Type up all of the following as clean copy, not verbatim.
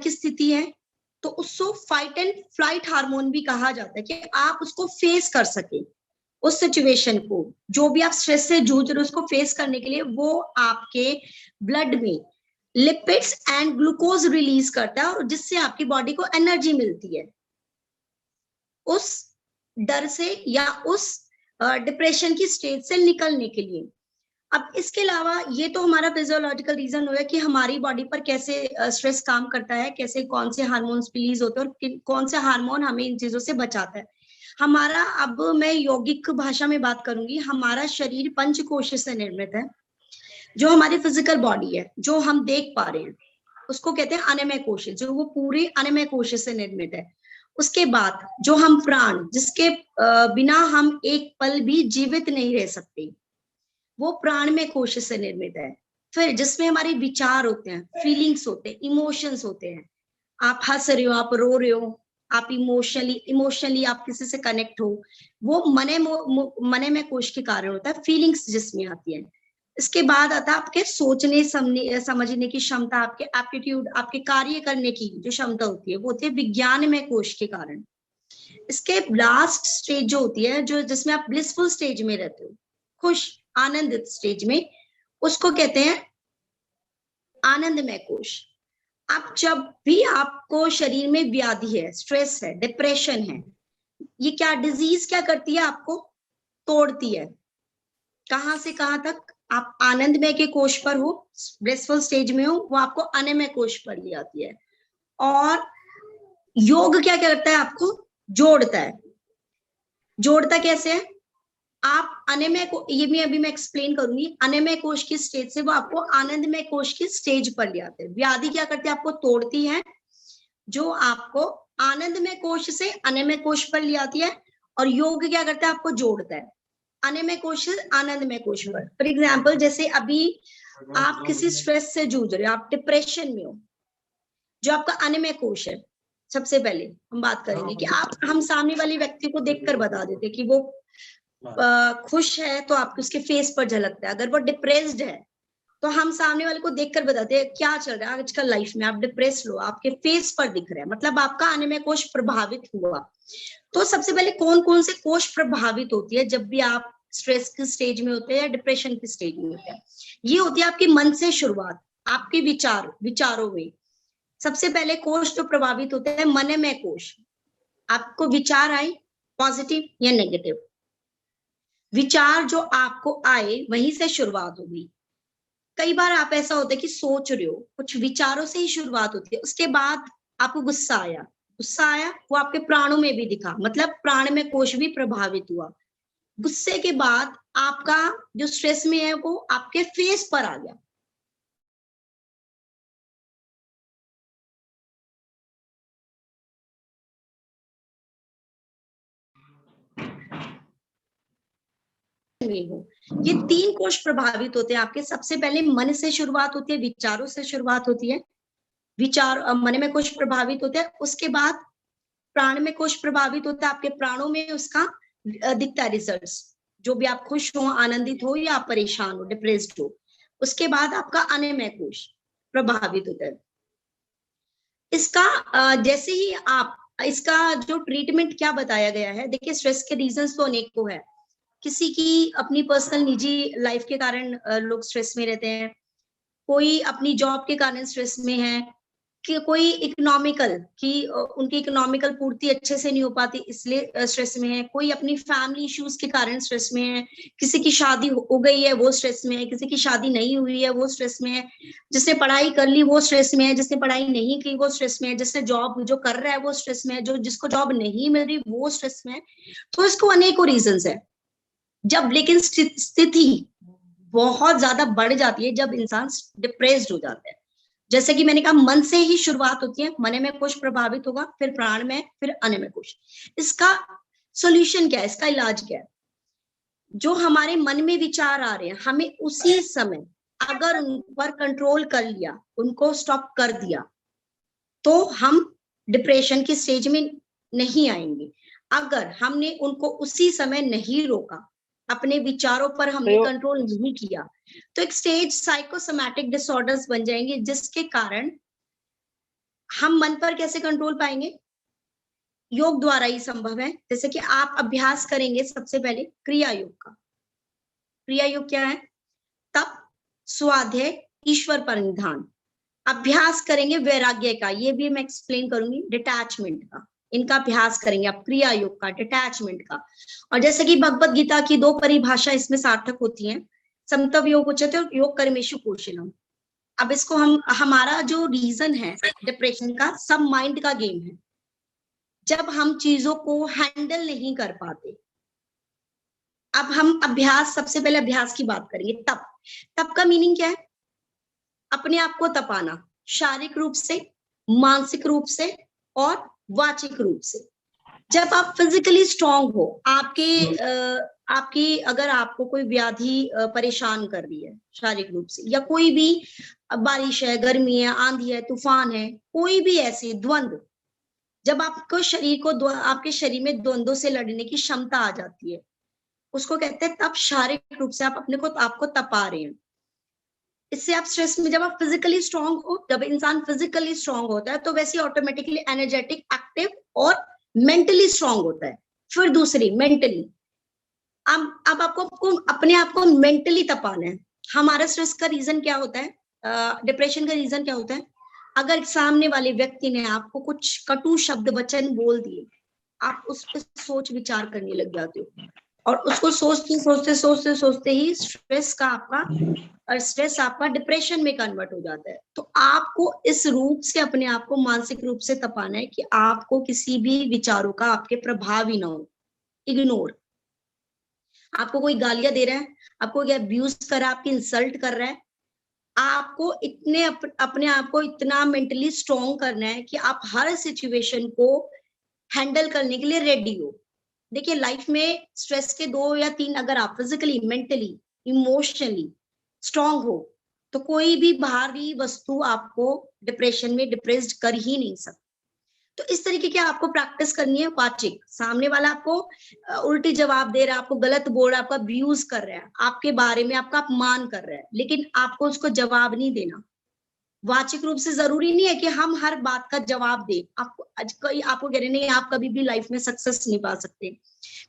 की स्थिति है तो उसको फाइट एंड फ्लाइट हार्मोन भी कहा जाता है, कि आप उसको फेस कर सके उस सिचुएशन को, जो भी आप स्ट्रेस से जूझ रहे हो उसको फेस करने के लिए वो आपके ब्लड में लिपिड्स एंड ग्लूकोज रिलीज करता है, और जिससे आपकी बॉडी को एनर्जी मिलती है उस डर से या उस डिप्रेशन की स्टेज से निकलने के लिए। अब इसके अलावा ये तो हमारा फिजियोलॉजिकल रीजन हो गया कि हमारी बॉडी पर कैसे स्ट्रेस काम करता है, कैसे कौन से हार्मोन्स रिलीज होते हैं और कौन से हार्मोन हमें इन चीजों से बचाता है। हमारा, अब मैं यौगिक भाषा में बात करूंगी, हमारा शरीर पंचकोश से निर्मित है। जो हमारी फिजिकल बॉडी है जो हम देख पा रहे हैं उसको कहते हैं अन्नमय कोश, जो वो पूरे अन्नमय कोश से निर्मित है। उसके बाद जो हम प्राण, जिसके बिना हम एक पल भी जीवित नहीं रह सकते, वो प्राणमय कोश से निर्मित है। फिर जिसमें हमारे विचार होते हैं, फीलिंग्स होते हैं, इमोशंस होते हैं। आप हंस रहे हो, आप रो रहे हो, आप इमोशनली आप किसी से कनेक्ट हो, वो मने में कोश के कारण होता है, फीलिंग्स जिसमें आती है। इसके बाद आता है आपके सोचने समझने की क्षमता, आपके एप्टीट्यूड, आपके कार्य करने की जो क्षमता होती है वो होती है विज्ञान में कोश के कारण। इसके लास्ट स्टेज जो होती है, जो जिसमें आप ब्लिसफुल स्टेज में रहते हो, खुश आनंदित स्टेज में, उसको कहते हैं आनंदमय कोश। आप जब भी आपको शरीर में व्याधि है, स्ट्रेस है, डिप्रेशन है, ये क्या डिजीज क्या करती है, आपको तोड़ती है। कहां से कहां तक? आप आनंदमय के कोश पर हो, ब्लिसफुल स्टेज में हो, वो आपको अन्नमय कोश पर ले आती है। और योग क्या करता है? आपको जोड़ता है। जोड़ता कैसे है? आप अन्नमय को, ये भी अभी मैं एक्सप्लेन करूंगी, अन्नमय कोश की स्टेज से वो आपको आनंदमय कोश की स्टेज पर ले आते हैं। व्याधि क्या करती है? आपको तोड़ती है, जो आपको आनंदमय कोश से अन्नमय कोश पर ले आती है। और योग क्या करता है? आपको जोड़ता है अन्नमय कोश से आनंदमय कोश पर। फॉर एग्जाम्पल, जैसे अभी आप किसी स्ट्रेस से जूझ रहे हो, आप डिप्रेशन में हो, जो आपका अन्नमय कोश है, सबसे पहले हम बात करेंगे कि हम सामने वाले व्यक्ति को देखकर बता देते कि वो खुश है तो आपके उसके फेस पर झलकता है। अगर वो डिप्रेस्ड है तो हम सामने वाले को देखकर बताते हैं क्या चल रहा है आजकल लाइफ में, आप डिप्रेस हो, आपके फेस पर दिख रहा है, मतलब आपका अन्नमय कोश प्रभावित हुआ। तो सबसे पहले कौन कौन से कोश प्रभावित होती है जब भी आप स्ट्रेस की स्टेज में होते हैं या डिप्रेशन की स्टेज में होते हैं? ये होती है आपके मन से शुरुआत, आपके विचारों में। सबसे पहले कोश जो प्रभावित होते हैं मनमय कोश। आपको विचार आए पॉजिटिव या नेगेटिव, विचार जो आपको आए वहीं से शुरुआत होगी। कई बार आप ऐसा होता है कि सोच रहे हो, कुछ विचारों से ही शुरुआत होती है, उसके बाद आपको गुस्सा आया, वो आपके प्राणों में भी दिखा, मतलब प्राण में कोश भी प्रभावित हुआ। गुस्से के बाद आपका जो स्ट्रेस में है वो आपके फेस पर आ गया। ये 3 कोश प्रभावित होते हैं आपके। सबसे पहले मन से शुरुआत होती है, विचारों से शुरुआत होती है, विचार मन में कोश प्रभावित होते हैं। उसके बाद प्राण में कोश प्रभावित होता है, आपके प्राणों में उसका दिखता है रिजल्ट्स, जो भी आप खुश हो, आनंदित हो या आप परेशान हो, डिप्रेस्ड हो। उसके बाद आपका अन्नमय कोश प्रभावित होता है। इसका जैसे ही आप, इसका जो ट्रीटमेंट क्या बताया गया है, देखिए स्ट्रेस के रीजंस तो अनेकों है। किसी की अपनी पर्सनल निजी लाइफ के कारण लोग स्ट्रेस में रहते हैं, कोई अपनी जॉब के कारण स्ट्रेस में है, कि कोई इकोनॉमिकल की उनकी इकोनॉमिकल पूर्ति अच्छे से नहीं हो पाती इसलिए स्ट्रेस में है, कोई अपनी फैमिली इश्यूज के कारण स्ट्रेस में है, किसी की शादी हो गई है वो स्ट्रेस में है, किसी की शादी नहीं हुई है वो स्ट्रेस में है, जिसने पढ़ाई कर ली वो स्ट्रेस में है, जिसने पढ़ाई नहीं की वो स्ट्रेस में है, जिसने जॉब जो कर रहा है वो स्ट्रेस में है, जो जिसको जॉब नहीं मिल रही वो स्ट्रेस में है। तो इसको अनेकों रीजंस है। जब लेकिन स्थिति बहुत ज्यादा बढ़ जाती है, जब इंसान डिप्रेस्ड हो जाता है, जैसे कि मैंने कहा मन से ही शुरुआत होती है, मन में कोश प्रभावित होगा, फिर प्राण में, फिर अन्नमय कोश। इसका सॉल्यूशन क्या है, इसका इलाज क्या है? जो हमारे मन में विचार आ रहे हैं, हमें उसी समय अगर उन पर कंट्रोल कर लिया, उनको स्टॉप कर दिया, तो हम डिप्रेशन की स्टेज में नहीं आएंगे। अगर हमने उनको उसी समय नहीं रोका, अपने विचारों पर हमने कंट्रोल नहीं किया, तो एक स्टेज साइकोसोमैटिक डिसऑर्डर्स बन जाएंगे, जिसके कारण हम मन पर कैसे कंट्रोल पाएंगे? योग द्वारा ही संभव है। जैसे कि आप अभ्यास करेंगे सबसे पहले क्रिया योग का। क्रिया योग क्या है? तप, स्वाध्याय, ईश्वर परिनिधान। अभ्यास करेंगे वैराग्य का, ये भी मैं एक्सप्लेन करूंगी, डिटैचमेंट का। इनका अभ्यास करेंगे आप, क्रिया योग का, डिटैचमेंट का। और जैसे कि भगवत गीता की 2 परिभाषा इसमें सार्थक होती हैं, समतव योग उच्यते और योग कर्मेषु कौशलम। अब इसको हमारा जो रीजन है डिप्रेशन का, सब माइंड का गेम है। जब हम चीजों को हैंडल नहीं कर पाते, अब हम अभ्यास, सबसे पहले अभ्यास की बात करेंगे। तप, तप का मीनिंग क्या है? अपने आप को तपाना, शारीरिक रूप से, मानसिक रूप से और वाचिक रूप से। जब आप फिजिकली स्ट्रांग हो, आपकी अगर आपको कोई व्याधि परेशान कर रही है शारीरिक रूप से, या कोई भी बारिश है, गर्मी है, आंधी है, तूफान है, कोई भी ऐसी द्वंद्व, जब आपको आपके शरीर में द्वंद्वों से लड़ने की क्षमता आ जाती है, उसको कहते हैं तब शारीरिक रूप से आप आपको तपा रहे हैं। इससे आप स्ट्रेस में, जब आप फिजिकली स्ट्रांग हो, जब इंसान फिजिकली स्ट्रांग होता है तो वैसे ऑटोमेटिकली एनर्जेटिक, एक्टिव और मेंटली स्ट्रांग होता है। फिर दूसरी मेंटली, अब आपको अपने आप को मेंटली तपाना है। हमारा स्ट्रेस का रीजन क्या होता है? डिप्रेशन का रीजन क्या होता है? अगर सामने वाले व्यक्ति ने आपको कुछ कटु शब्द वचन बोल दिए, आप उस पर सोच विचार करने लग जाते हो, और उसको सोचते ही स्ट्रेस आपका डिप्रेशन में कन्वर्ट हो जाता है। तो आपको इस रूप से अपने आप को मानसिक रूप से तपाना है कि आपको किसी भी विचारों का आपके प्रभाव ही ना हो। इग्नोर, आपको कोई गालियां दे रहा है, आपको क्या अब्यूज कर रहा है, आपकी इंसल्ट कर रहा है, आपको अपने आप को इतना मेंटली स्ट्रॉन्ग करना है कि आप हर सिचुएशन को हैंडल करने के लिए रेडी हो। देखिए, लाइफ में स्ट्रेस के 2 या 3, अगर आप फिजिकली, मेंटली, इमोशनली स्ट्रांग हो, तो कोई भी बाहरी वस्तु आपको डिप्रेशन में डिप्रेस्ड कर ही नहीं सकती। तो इस तरीके की आपको प्रैक्टिस करनी है। वाचिक, सामने वाला आपको उल्टी जवाब दे रहा है, आपको गलत बोल रहा है, आपका अब्यूज कर रहा है, आपके बारे में आपका अपमान कर रहा है, लेकिन आपको उसको जवाब नहीं देना। वाचिक रूप से जरूरी नहीं है कि हम हर बात का जवाब दें। आपको कह रहे नहीं, आप कभी भी लाइफ में सक्सेस नहीं पा सकते,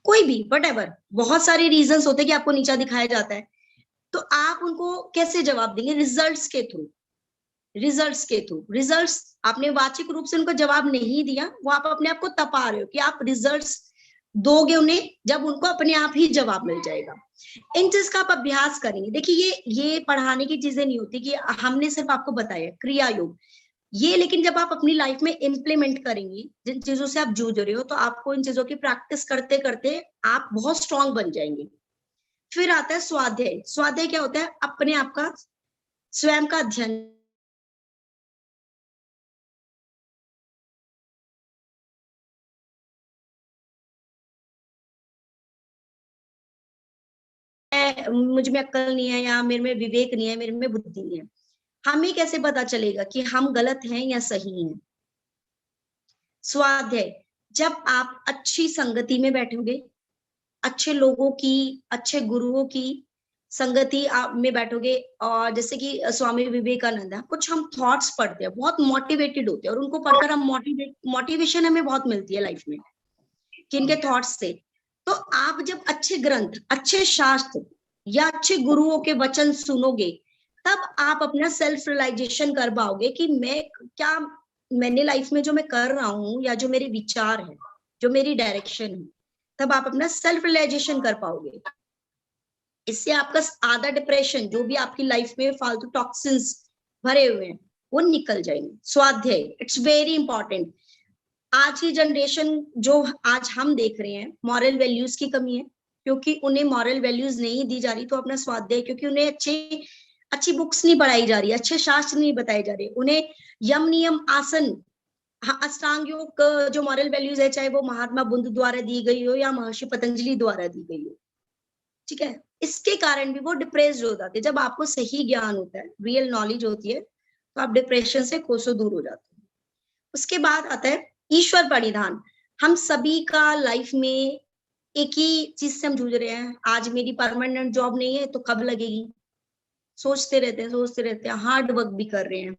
कोई भी, वट बहुत सारे रीजंस होते हैं कि आपको नीचा दिखाया जाता है, तो आप उनको कैसे जवाब देंगे? रिजल्ट्स के थ्रू। रिजल्ट्स आपने वाचिक रूप से उनको जवाब नहीं दिया, वो आप अपने आप को तपा रहे हो कि आप रिजल्ट्स दोगे उन्हें, जब उनको अपने आप ही जवाब मिल जाएगा। इन चीज का आप अभ्यास करेंगे। देखिए, ये पढ़ाने की चीजें नहीं होती कि हमने सिर्फ आपको बताया क्रिया योग ये, लेकिन जब आप अपनी लाइफ में इम्प्लीमेंट करेंगे, जिन चीजों से आप जूझ रहे हो, तो आपको इन चीजों की प्रैक्टिस करते करते आप बहुत स्ट्रांग बन जाएंगे। फिर आता है स्वाध्याय। स्वाध्याय क्या होता है? अपने आप का, स्वयं का अध्ययन। मुझ में अक्ल नहीं है, या मेरे में विवेक नहीं है, मेरे में बुद्धि नहीं है। हमें कैसे पता चलेगा कि हम गलत हैं या सही हैं? स्वाध्याय, जब आप अच्छी संगति में बैठोगे, अच्छे लोगों की, अच्छे गुरुओं की संगति आप में बैठोगे, और जैसे कि स्वामी विवेकानंद है, कुछ हम थॉट्स पढ़ते हैं, बहुत मोटिवेटेड होते हैं, और उनको पढ़कर हम मोटिवेशन हमें बहुत मिलती है लाइफ में, किनके थॉट्स से। तो आप जब अच्छे ग्रंथ, अच्छे शास्त्र या अच्छे गुरुओं के वचन सुनोगे, तब आप अपना सेल्फ रियलाइजेशन कर पाओगे कि मैंने लाइफ में जो मैं कर रहा हूँ, या जो मेरे विचार है, जो मेरी डायरेक्शन है, तब आप अपना सेल्फ रियलाइजेशन कर पाओगे। इससे आपका आधा डिप्रेशन, जो भी आपकी लाइफ में फालतू टॉक्सिन्स भरे हुए हैं, वो निकल जाएंगे। स्वाध्याय, इट्स वेरी इंपॉर्टेंट। आज की जनरेशन जो आज हम देख रहे हैं, मॉरल वैल्यूज की कमी है, क्योंकि उन्हें मॉरल वैल्यूज नहीं दी जा रही, तो अपना स्वाध्याय, क्योंकि उन्हें अच्छी बुक्स नहीं पढ़ाई जा रही, अच्छे शास्त्र नहीं बताए जा रहे, उन्हें यम नियम आसन, अष्टांग योग जो मॉरल वैल्यूज है, चाहे वो महात्मा बुद्ध द्वारा दी गई हो या महर्षि पतंजलि द्वारा दी गई हो, ठीक है, इसके कारण भी वो डिप्रेस्ड हो जाते हैं। जब आपको सही ज्ञान होता है, रियल नॉलेज होती है, तो आप डिप्रेशन से कोसों दूर हो जाते हैं। उसके बाद आता है ईश्वर परिधान। हम सभी का लाइफ में एक ही चीज से हम जूझ रहे हैं, आज मेरी परमानेंट जॉब नहीं है तो कब लगेगी, सोचते रहते हैं, हार्ड वर्क भी कर रहे हैं,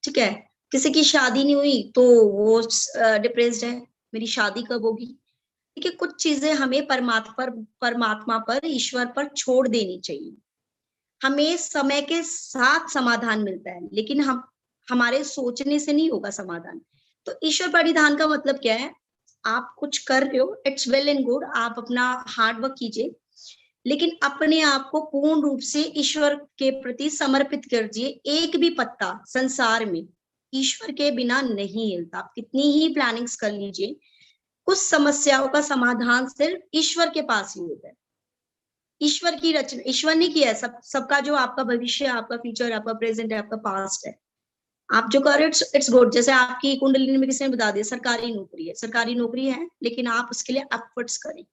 ठीक है, किसी की शादी नहीं हुई तो वो डिप्रेस्ड है, मेरी शादी कब होगी। ठीक है, कुछ चीजें हमें परमात्मा पर, ईश्वर पर छोड़ देनी चाहिए। हमें समय के साथ समाधान मिलता है, लेकिन हम हमारे सोचने से नहीं होगा समाधान। तो ईश्वर परिधान का मतलब क्या है? आप कुछ कर रहे हो, इट्स वेल एंड गुड, आप अपना हार्ड वर्क कीजिए, लेकिन अपने आप को पूर्ण रूप से ईश्वर के प्रति समर्पित कर दिए। एक भी पत्ता संसार में ईश्वर के बिना नहीं हिलता। आप कितनी ही प्लानिंग्स कर लीजिए, कुछ समस्याओं का समाधान सिर्फ ईश्वर के पास ही होता है। ईश्वर की रचना, ईश्वर ने किया है सबका, जो आपका भविष्य, आपका फ्यूचर, आपका प्रेजेंट है, आपका पास्ट है। आप जो कर रहे हो इट्स गुड। जैसे आपकी कुंडलिनी में किसी ने बता दिया सरकारी नौकरी है, सरकारी नौकरी है, लेकिन आप उसके लिए एफर्ट्स करें,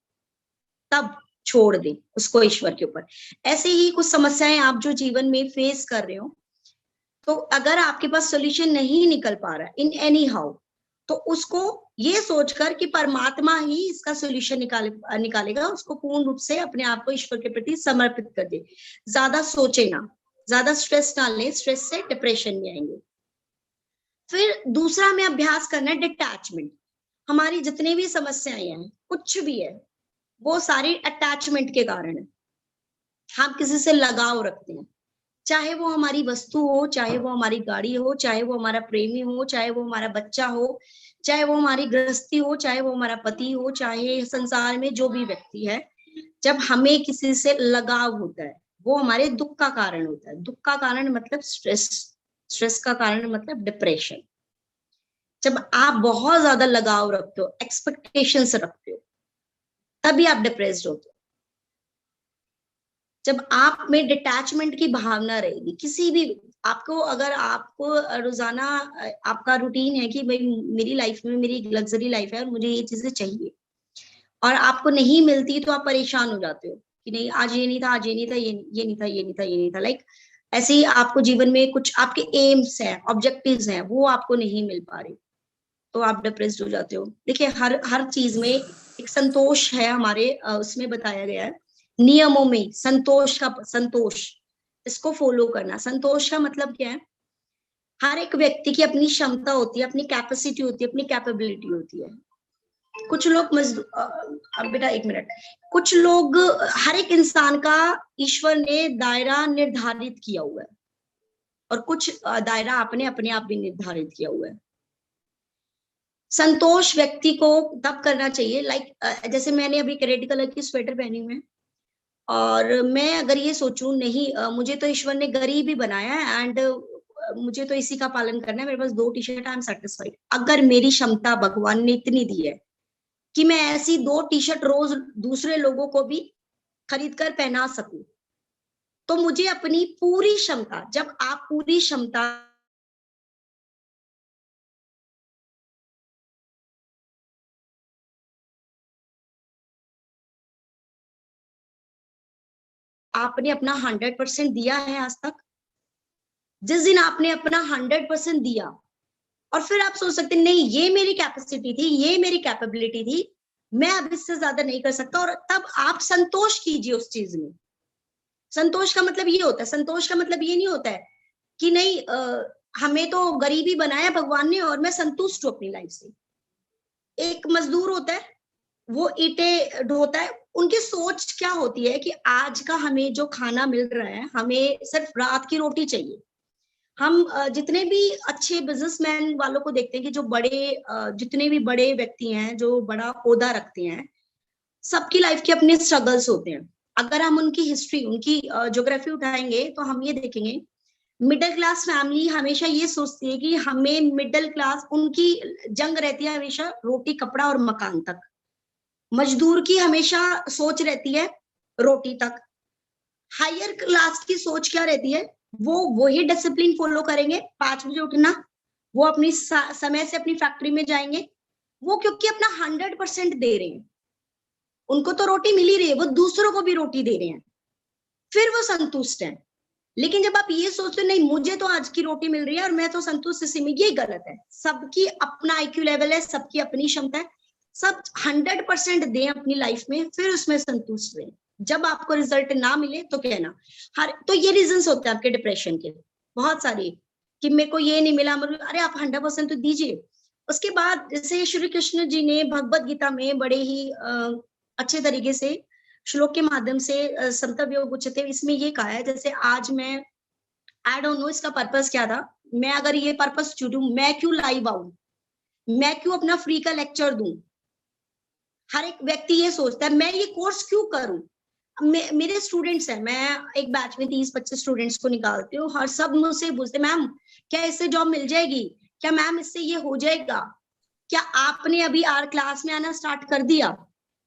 तब छोड़ दें उसको ईश्वर के ऊपर। ऐसे ही कुछ समस्याएं आप जो जीवन में फेस कर रहे हो, तो अगर आपके पास सोल्यूशन नहीं निकल पा रहा इन एनी हाउ, तो उसको ये सोचकर कि परमात्मा ही इसका सोल्यूशन निकालेगा, उसको पूर्ण रूप से अपने आप को ईश्वर के प्रति समर्पित कर दे। ज्यादा सोचे ना, ज्यादा स्ट्रेस ना ले, स्ट्रेस से डिप्रेशन में आएंगे। फिर दूसरा हमें अभ्यास करना है डिटैचमेंट। हमारी जितनी भी समस्याएं हैं, कुछ भी है, वो सारी अटैचमेंट के कारण है। हम किसी से लगाव रखते हैं, चाहे वो हमारी वस्तु हो, चाहे वो हमारी गाड़ी हो, चाहे वो हमारा प्रेमी हो, चाहे वो हमारा बच्चा हो, चाहे वो हमारी गृहस्थी हो, चाहे वो हमारा पति हो, चाहे संसार में जो भी व्यक्ति है, जब हमें किसी से लगाव होता है, वो हमारे दुख का कारण होता है। दुख का कारण मतलब स्ट्रेस, स्ट्रेस का कारण मतलब डिप्रेशन। जब आप बहुत ज्यादा लगाव रखते हो, एक्सपेक्टेशंस रखते हो, तभी आप डिप्रेस्ड होते हो। जब आप में डिटैचमेंट की भावना रहेगी, किसी भी आपको, अगर आपको रोजाना आपका रूटीन है कि भाई मेरी लाइफ में मेरी लग्जरी लाइफ है और मुझे ये चीजें चाहिए, और आपको नहीं मिलती, तो आप परेशान हो जाते हो कि नहीं आज ये नहीं था, आज ये नहीं था, ये नहीं था, ये नहीं था, ये नहीं था। लाइक ऐसे ही आपको जीवन में कुछ आपके एम्स हैं, ऑब्जेक्टिव्स हैं, वो आपको नहीं मिल पा रहे, तो आप डिप्रेस्ड हो जाते हो। देखिए हर हर चीज में एक संतोष है, हमारे उसमें बताया गया है नियमों में, संतोष, इसको फॉलो करना। संतोष का मतलब क्या है? हर एक व्यक्ति की अपनी क्षमता होती है, अपनी कैपेसिटी होती है, अपनी कैपेबिलिटी होती है। कुछ लोग बेटा एक मिनट, कुछ लोग, हर एक इंसान का ईश्वर ने दायरा निर्धारित किया हुआ है, और कुछ दायरा आपने अपने आप भी निर्धारित किया हुआ है। संतोष व्यक्ति को तब करना चाहिए, लाइक जैसे मैंने अभी रेड कलर की स्वेटर पहनी हुई है, और मैं अगर ये सोचूं नहीं, मुझे तो ईश्वर ने गरीब ही बनाया है, एंड मुझे तो इसी का पालन करना है, मेरे पास 2 टी-शर्ट, आई एम सेटिस्फाइड। अगर मेरी क्षमता भगवान ने इतनी दी है कि मैं ऐसी 2 टी-शर्ट रोज दूसरे लोगों को भी खरीद कर पहना सकूं, तो मुझे अपनी पूरी क्षमता, जब आप पूरी क्षमता आपने अपना 100% दिया है आज तक, जिस दिन आपने अपना 100% दिया, और फिर आप सोच सकते नहीं ये मेरी कैपेसिटी थी, ये मेरी कैपेबिलिटी थी, मैं अब इससे ज्यादा नहीं कर सकता, और तब आप संतोष कीजिए उस चीज में। संतोष का मतलब ये होता है, संतोष का मतलब ये नहीं होता है कि नहीं हमें तो गरीबी बनाया भगवान ने और मैं संतुष्ट हूं अपनी लाइफ से। एक मजदूर होता है, वो ईंटें ढोता है, उनकी सोच क्या होती है कि आज का हमें जो खाना मिल रहा है, हमें सिर्फ रात की रोटी चाहिए। हम जितने भी अच्छे बिजनेसमैन वालों को देखते हैं कि जो बड़े जितने भी बड़े व्यक्ति हैं, जो बड़ा ओहदा रखते हैं, सबकी लाइफ के अपने स्ट्रगल्स होते हैं। अगर हम उनकी हिस्ट्री, उनकी ज्योग्राफी उठाएंगे, तो हम ये देखेंगे मिडिल क्लास फैमिली हमेशा ये सोचती है कि हमें मिडिल क्लास, उनकी जंग रहती है हमेशा रोटी कपड़ा और मकान तक। मजदूर की हमेशा सोच रहती है रोटी तक। हायर क्लास की सोच क्या रहती है? वो वही डिसिप्लिन फॉलो करेंगे, 5 बजे उठना, वो अपनी समय से अपनी फैक्ट्री में जाएंगे, वो क्योंकि अपना 100% दे रहे हैं, उनको तो रोटी मिल ही रही है, वो दूसरों को भी रोटी दे रहे हैं, फिर वो संतुष्ट हैं। लेकिन जब आप ये सोचते नहीं मुझे तो आज की रोटी मिल रही है और मैं तो संतुष्ट, इसी में, ये गलत है। सबकी अपना आईक्यू लेवल है, सबकी अपनी क्षमता है, सब 100% दें अपनी लाइफ में, फिर उसमें संतुष्ट रहें। जब आपको रिजल्ट ना मिले तो कहना, हर तो ये रीजंस होते हैं आपके डिप्रेशन के बहुत सारे। कि मेरे को ये नहीं मिला, अरे आप 100% तो दीजिए। उसके बाद जैसे श्री कृष्ण जी ने भगवत गीता में बड़े ही अच्छे तरीके से श्लोक के माध्यम से संतव्य उच्यते इसमें ये कहा है, जैसे आज मैं आई डोंट नो इसका पर्पस क्या था, मैं अगर ये पर्पस चुनूं, मैं क्यों लाइव आऊं, मैं क्यों अपना फ्री का लेक्चर दूं। हर एक व्यक्ति ये सोचता है मैं ये कोर्स क्यों करूं। मेरे स्टूडेंट्स हैं, मैं एक बैच में 30-25 स्टूडेंट्स को निकालती हूँ, हर सब मुझसे पूछते मैम क्या इससे जॉब मिल जाएगी, क्या मैम इससे ये हो जाएगा, क्या आपने अभी आर क्लास में आना स्टार्ट कर दिया,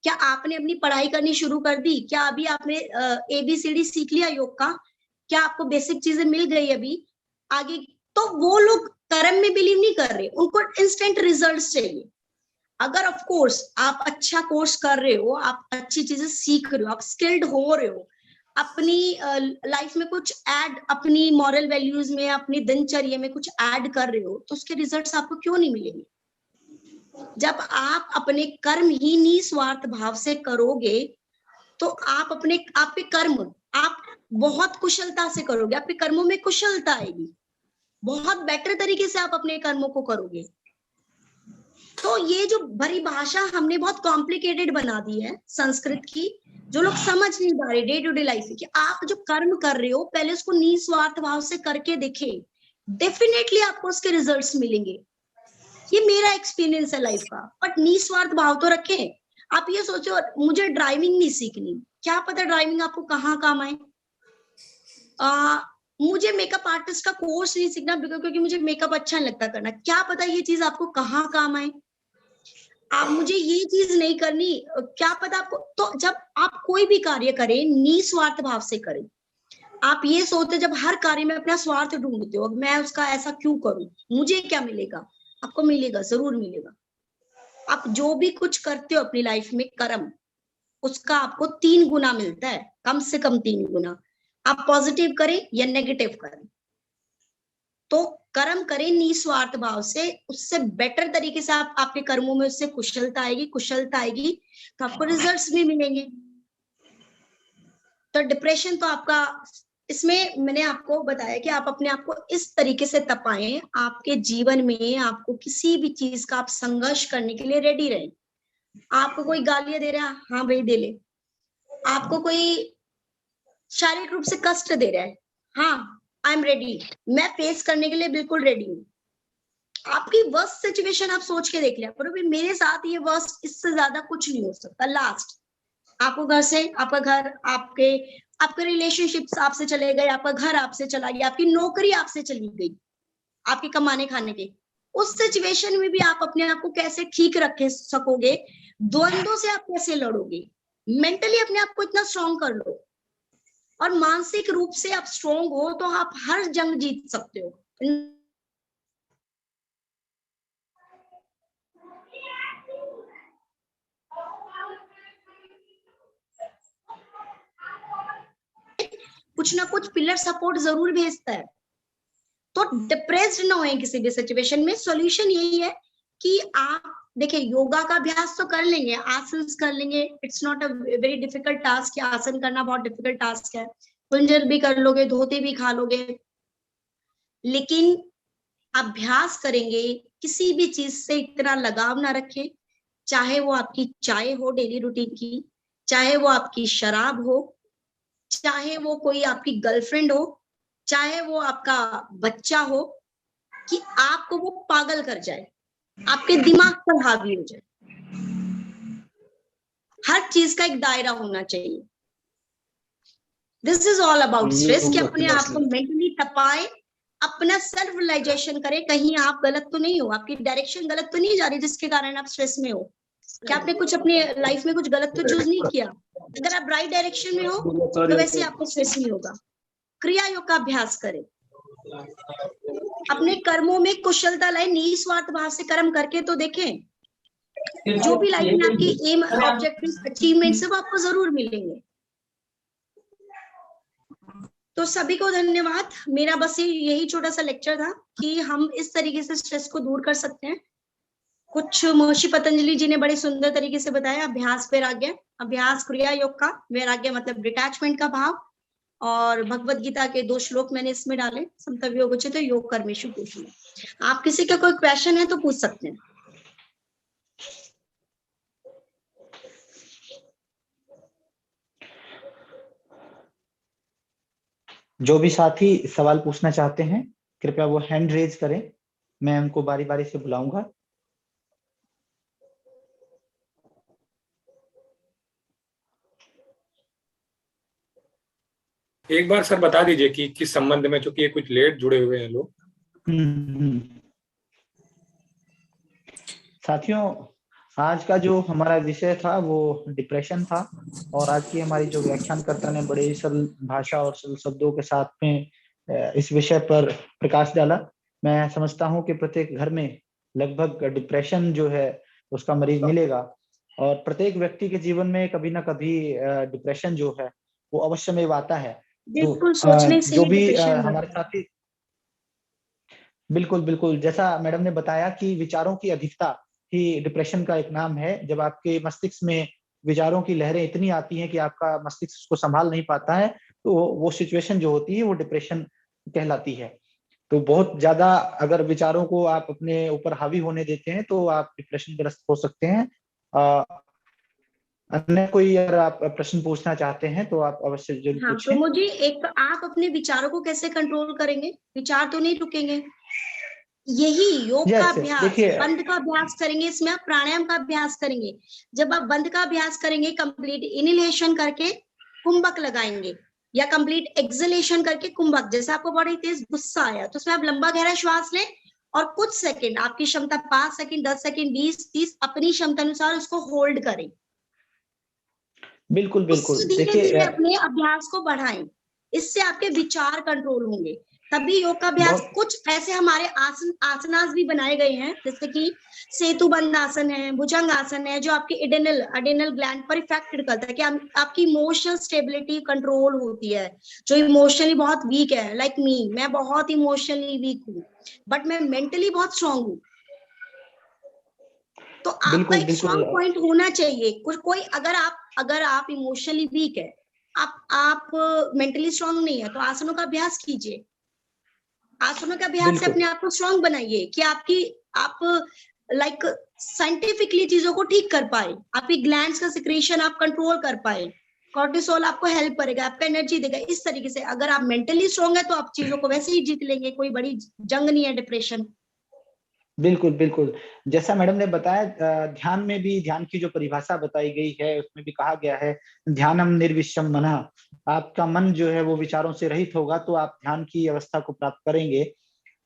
क्या आपने अपनी पढ़ाई करनी शुरू कर दी, क्या अभी आपने ABCD सीख लिया योग का, क्या आपको बेसिक चीजें मिल गई अभी आगे। तो वो लोग कर्म में बिलीव नहीं कर रहे, उनको इंस्टेंट रिजल्ट्स चाहिए। अगर ऑफ कोर्स आप अच्छा कोर्स कर रहे हो, आप अच्छी चीजें सीख रहे हो, आप स्किल्ड हो रहे हो, अपनी लाइफ में कुछ ऐड, अपनी मॉरल वैल्यूज में, अपनी दिनचर्या में कुछ ऐड कर रहे हो, तो उसके रिजल्ट्स आपको क्यों नहीं मिलेंगे। जब आप अपने कर्म ही निस्वार्थ भाव से करोगे तो आप आपके कर्म आप बहुत कुशलता से करोगे, आपके कर्मों में कुशलता आएगी, बहुत बेटर तरीके से आप अपने कर्मों को करोगे। तो ये जो परिभाषा हमने बहुत कॉम्प्लिकेटेड बना दी है संस्कृत की, जो लोग समझ नहीं पा रहे डे टू डे लाइफ में, कि आप जो कर्म कर रहे हो पहले उसको निस्वार्थ भाव से करके देखे, डेफिनेटली आपको उसके रिजल्ट्स मिलेंगे। ये मेरा एक्सपीरियंस है लाइफ का। बट निस्वार्थ भाव तो रखें। आप ये सोचो मुझे ड्राइविंग नहीं सीखनी, क्या पता ड्राइविंग आपको कहाँ काम आए। मुझे मेकअप आर्टिस्ट का कोर्स नहीं सीखना क्योंकि मुझे मेकअप अच्छा नहीं लगता करना, क्या पता ये चीज आपको कहाँ काम आए। आप मुझे ये चीज नहीं करनी, क्या पता आपको। तो जब आप कोई भी कार्य करें निस्वार्थ भाव से करें। आप ये सोचते जब हर कार्य में अपना स्वार्थ ढूंढते हो, मैं उसका ऐसा क्यों करूं, मुझे क्या मिलेगा, आपको मिलेगा, जरूर मिलेगा। आप जो भी कुछ करते हो अपनी लाइफ में कर्म, उसका आपको 3 गुना मिलता है, कम से कम 3 गुना। आप पॉजिटिव करें या नेगेटिव करें, तो कर्म करें निस्वार्थ भाव से, उससे बेटर तरीके से आप आपके कर्मों में उससे कुशलता आएगी तो आपको रिजल्ट्स भी मिलेंगे। तो डिप्रेशन तो आपका, इसमें मैंने आपको बताया कि आप अपने आप को इस तरीके से तपाएं, आपके जीवन में आपको किसी भी चीज का आप संघर्ष करने के लिए रेडी रहें। आपको कोई गालियां दे रहा है, हाँ भाई दे ले। आपको कोई शारीरिक रूप से कष्ट दे रहा है, हाँ आई एम रेडी, मैं फेस करने के लिए बिल्कुल रेडी हूँ। आपकी वर्स्ट सिचुएशन आप सोच के देख लिया करो, भाई मेरे साथ ये वर्स्ट, इससे ज्यादा कुछ नहीं हो सकता। लास्ट आपको घर से, आपका घर, आपके रिलेशनशिप्स आपसे चले गए, आपका घर आपसे चला गया, आपकी नौकरी आपसे चली गई, आपके कमाने खाने के, उस सिचुएशन में भी आप अपने आप को कैसे ठीक रख सकोगे, द्वंद्वों से आप कैसे लड़ोगे। मेंटली अपने आप को इतना स्ट्रॉन्ग कर लो, और मानसिक रूप से आप स्ट्रॉन्ग हो तो आप हर जंग जीत सकते हो। कुछ ना कुछ पिलर सपोर्ट जरूर भेजता है। तो डिप्रेस्ड ना होए किसी भी सिचुएशन में। सॉल्यूशन यही है कि आप देखिए, योगा का अभ्यास तो कर लेंगे, आसन कर लेंगे, it's not a very difficult task. आसन करना बहुत डिफिकल्ट टास्क है, कुंजल भी कर लोगे, धोती भी खा लोगे, लेकिन अभ्यास करेंगे, किसी भी चीज से इतना लगाव ना रखें, चाहे वो आपकी चाय हो डेली रूटीन की, चाहे वो आपकी शराब हो, चाहे वो कोई आपकी गर्लफ्रेंड हो, चाहे वो आपका बच्चा हो, कि आपको वो पागल कर जाए, आपके दिमाग पर हावी हो जाए। हर चीज का एक दायरा होना चाहिए। This is all about stress, कि अपने आप को मेंटली तपाए, अपना सेल्फ रियलाइजेशन करें, कहीं आप गलत तो नहीं हो, आपकी डायरेक्शन गलत तो नहीं जा रही जिसके कारण आप स्ट्रेस में हो, क्या आपने कुछ अपने लाइफ में कुछ गलत तो चूज नहीं किया। अगर आप राइट डायरेक्शन में हो तो वैसे आपको स्ट्रेस नहीं होगा। क्रिया योग का अभ्यास करें, अपने कर्मों में कुशलता लाए, निस्वार्थ भाव से कर्म करके तो देखें, जो भी लाइफ में आपकी एम, ऑब्जेक्टिव, अचीवमेंट्स है वो आपको जरूर मिलेंगे। तो सभी को धन्यवाद। मेरा बस यही छोटा सा लेक्चर था कि हम इस तरीके से स्ट्रेस को दूर कर सकते हैं। कुछ महर्षि पतंजलि जी ने बड़े सुंदर तरीके से बताया, अभ्यास वैराग्य, अभ्यास क्रिया योग का, वैराग्य मतलब डिटैचमेंट का भाव, और भगवत गीता के 2 श्लोक मैंने इसमें डाले, संतव्य योग उचित योग कर्मेषु कुशल। आप किसी का कोई क्वेश्चन है तो पूछ सकते हैं। जो भी साथी सवाल पूछना चाहते हैं कृपया वो हैंड रेज करें, मैं उनको बारी बारी से बुलाऊंगा। एक बार सर बता दीजिए कि किस संबंध में, चूंकि ये कुछ लेट जुड़े हुए हैं लोग। साथियों, आज का जो हमारा विषय था वो डिप्रेशन था, और आज की हमारी जो व्याख्यानकर्ता ने बड़े ही सरल भाषा और सरल शब्दों के साथ में इस विषय पर प्रकाश डाला। मैं समझता हूं कि प्रत्येक घर में लगभग डिप्रेशन जो है उसका मरीज मिलेगा, और प्रत्येक व्यक्ति के जीवन में कभी ना कभी डिप्रेशन जो है वो अवश्य में आता है। बिल्कुल, तो सोचने से जो ही भी डिप्रेशन हमारे साथी, बिल्कुल बिल्कुल, जैसा मैडम ने बताया कि विचारों की अधिकता ही डिप्रेशन का एक नाम है। जब आपके मस्तिष्क में विचारों की लहरें इतनी आती हैं कि आपका मस्तिष्क उसको संभाल नहीं पाता है, तो वो सिचुएशन जो होती है वो डिप्रेशन कहलाती है। तो बहुत ज्यादा अगर विचारों को आप अपने ऊपर हावी होने देते हैं तो आप डिप्रेशन ग्रस्त हो सकते हैं। अन्य कोई अगर आप प्रश्न पूछना चाहते हैं तो आप अवश्य जरूर हाँ, पूछें। प्रमोद जी, एक आप अपने विचारों को कैसे कंट्रोल करेंगे? विचार तो नहीं रुकेंगे। यही योग का यस अभ्यास, देखिए, बंद का अभ्यास करेंगे, इसमें आप प्राणायाम का अभ्यास करेंगे। जब आप बंद का अभ्यास करेंगे, कंप्लीट इनहेलेशन करके कुंभक लगाएंगे, या कंप्लीट एक्सहेलेशन करके कुंभक, जैसे आपको बड़ी तेज गुस्सा आया तो उसमें आप लंबा गहरा श्वास लें और कुछ सेकंड, आपकी क्षमता 5 सेकंड, 10 सेकंड, 20, 30, अपनी क्षमता अनुसार उसको होल्ड करें। बिल्कुल बिल्कुल, उससे धीरे देखिए धीरे अपने अभ्यास को बढ़ाएं। इससे आपके विचार कंट्रोल होंगे। तभी योग का अभ्यास, कुछ ऐसे हमारे आसनास भी बनाए गए हैं, जैसे कि सेतु बंद आसन है, भुजंग आसन है, जो आपके एडेनल ग्लैंड पर इफेक्ट करता है कि आपकी इमोशनल स्टेबिलिटी कंट्रोल होती है। जो इमोशनली बहुत वीक है, लाइक मी, मैं बहुत इमोशनली वीक हूँ, बट मैं मेंटली बहुत स्ट्रांग हूँ। तो आपका एक स्ट्रांग पॉइंट होना चाहिए। कोई अगर आप इमोशनली वीक है, आप मेंटली स्ट्रांग नहीं है, तो आसनों का अभ्यास कीजिए। आसनों के अभ्यास से अपने आप को स्ट्रांग बनाइए कि आप लाइक साइंटिफिकली चीजों को ठीक कर पाए, आपकी ग्लैंड्स का सिक्रेशन आप कंट्रोल कर पाए। कॉर्टिसोल आपको हेल्प करेगा, आपका एनर्जी देगा। इस तरीके से अगर आप मेंटली स्ट्रांग है तो आप चीजों को वैसे ही जीत लेंगे। कोई बड़ी जंग नहीं है डिप्रेशन। बिल्कुल बिल्कुल, जैसा मैडम ने बताया, ध्यान में भी ध्यान की जो परिभाषा बताई गई है उसमें भी कहा गया है ध्यानम निर्विषम मनः। आपका मन जो है वो विचारों से रहित होगा तो आप ध्यान की अवस्था को प्राप्त करेंगे।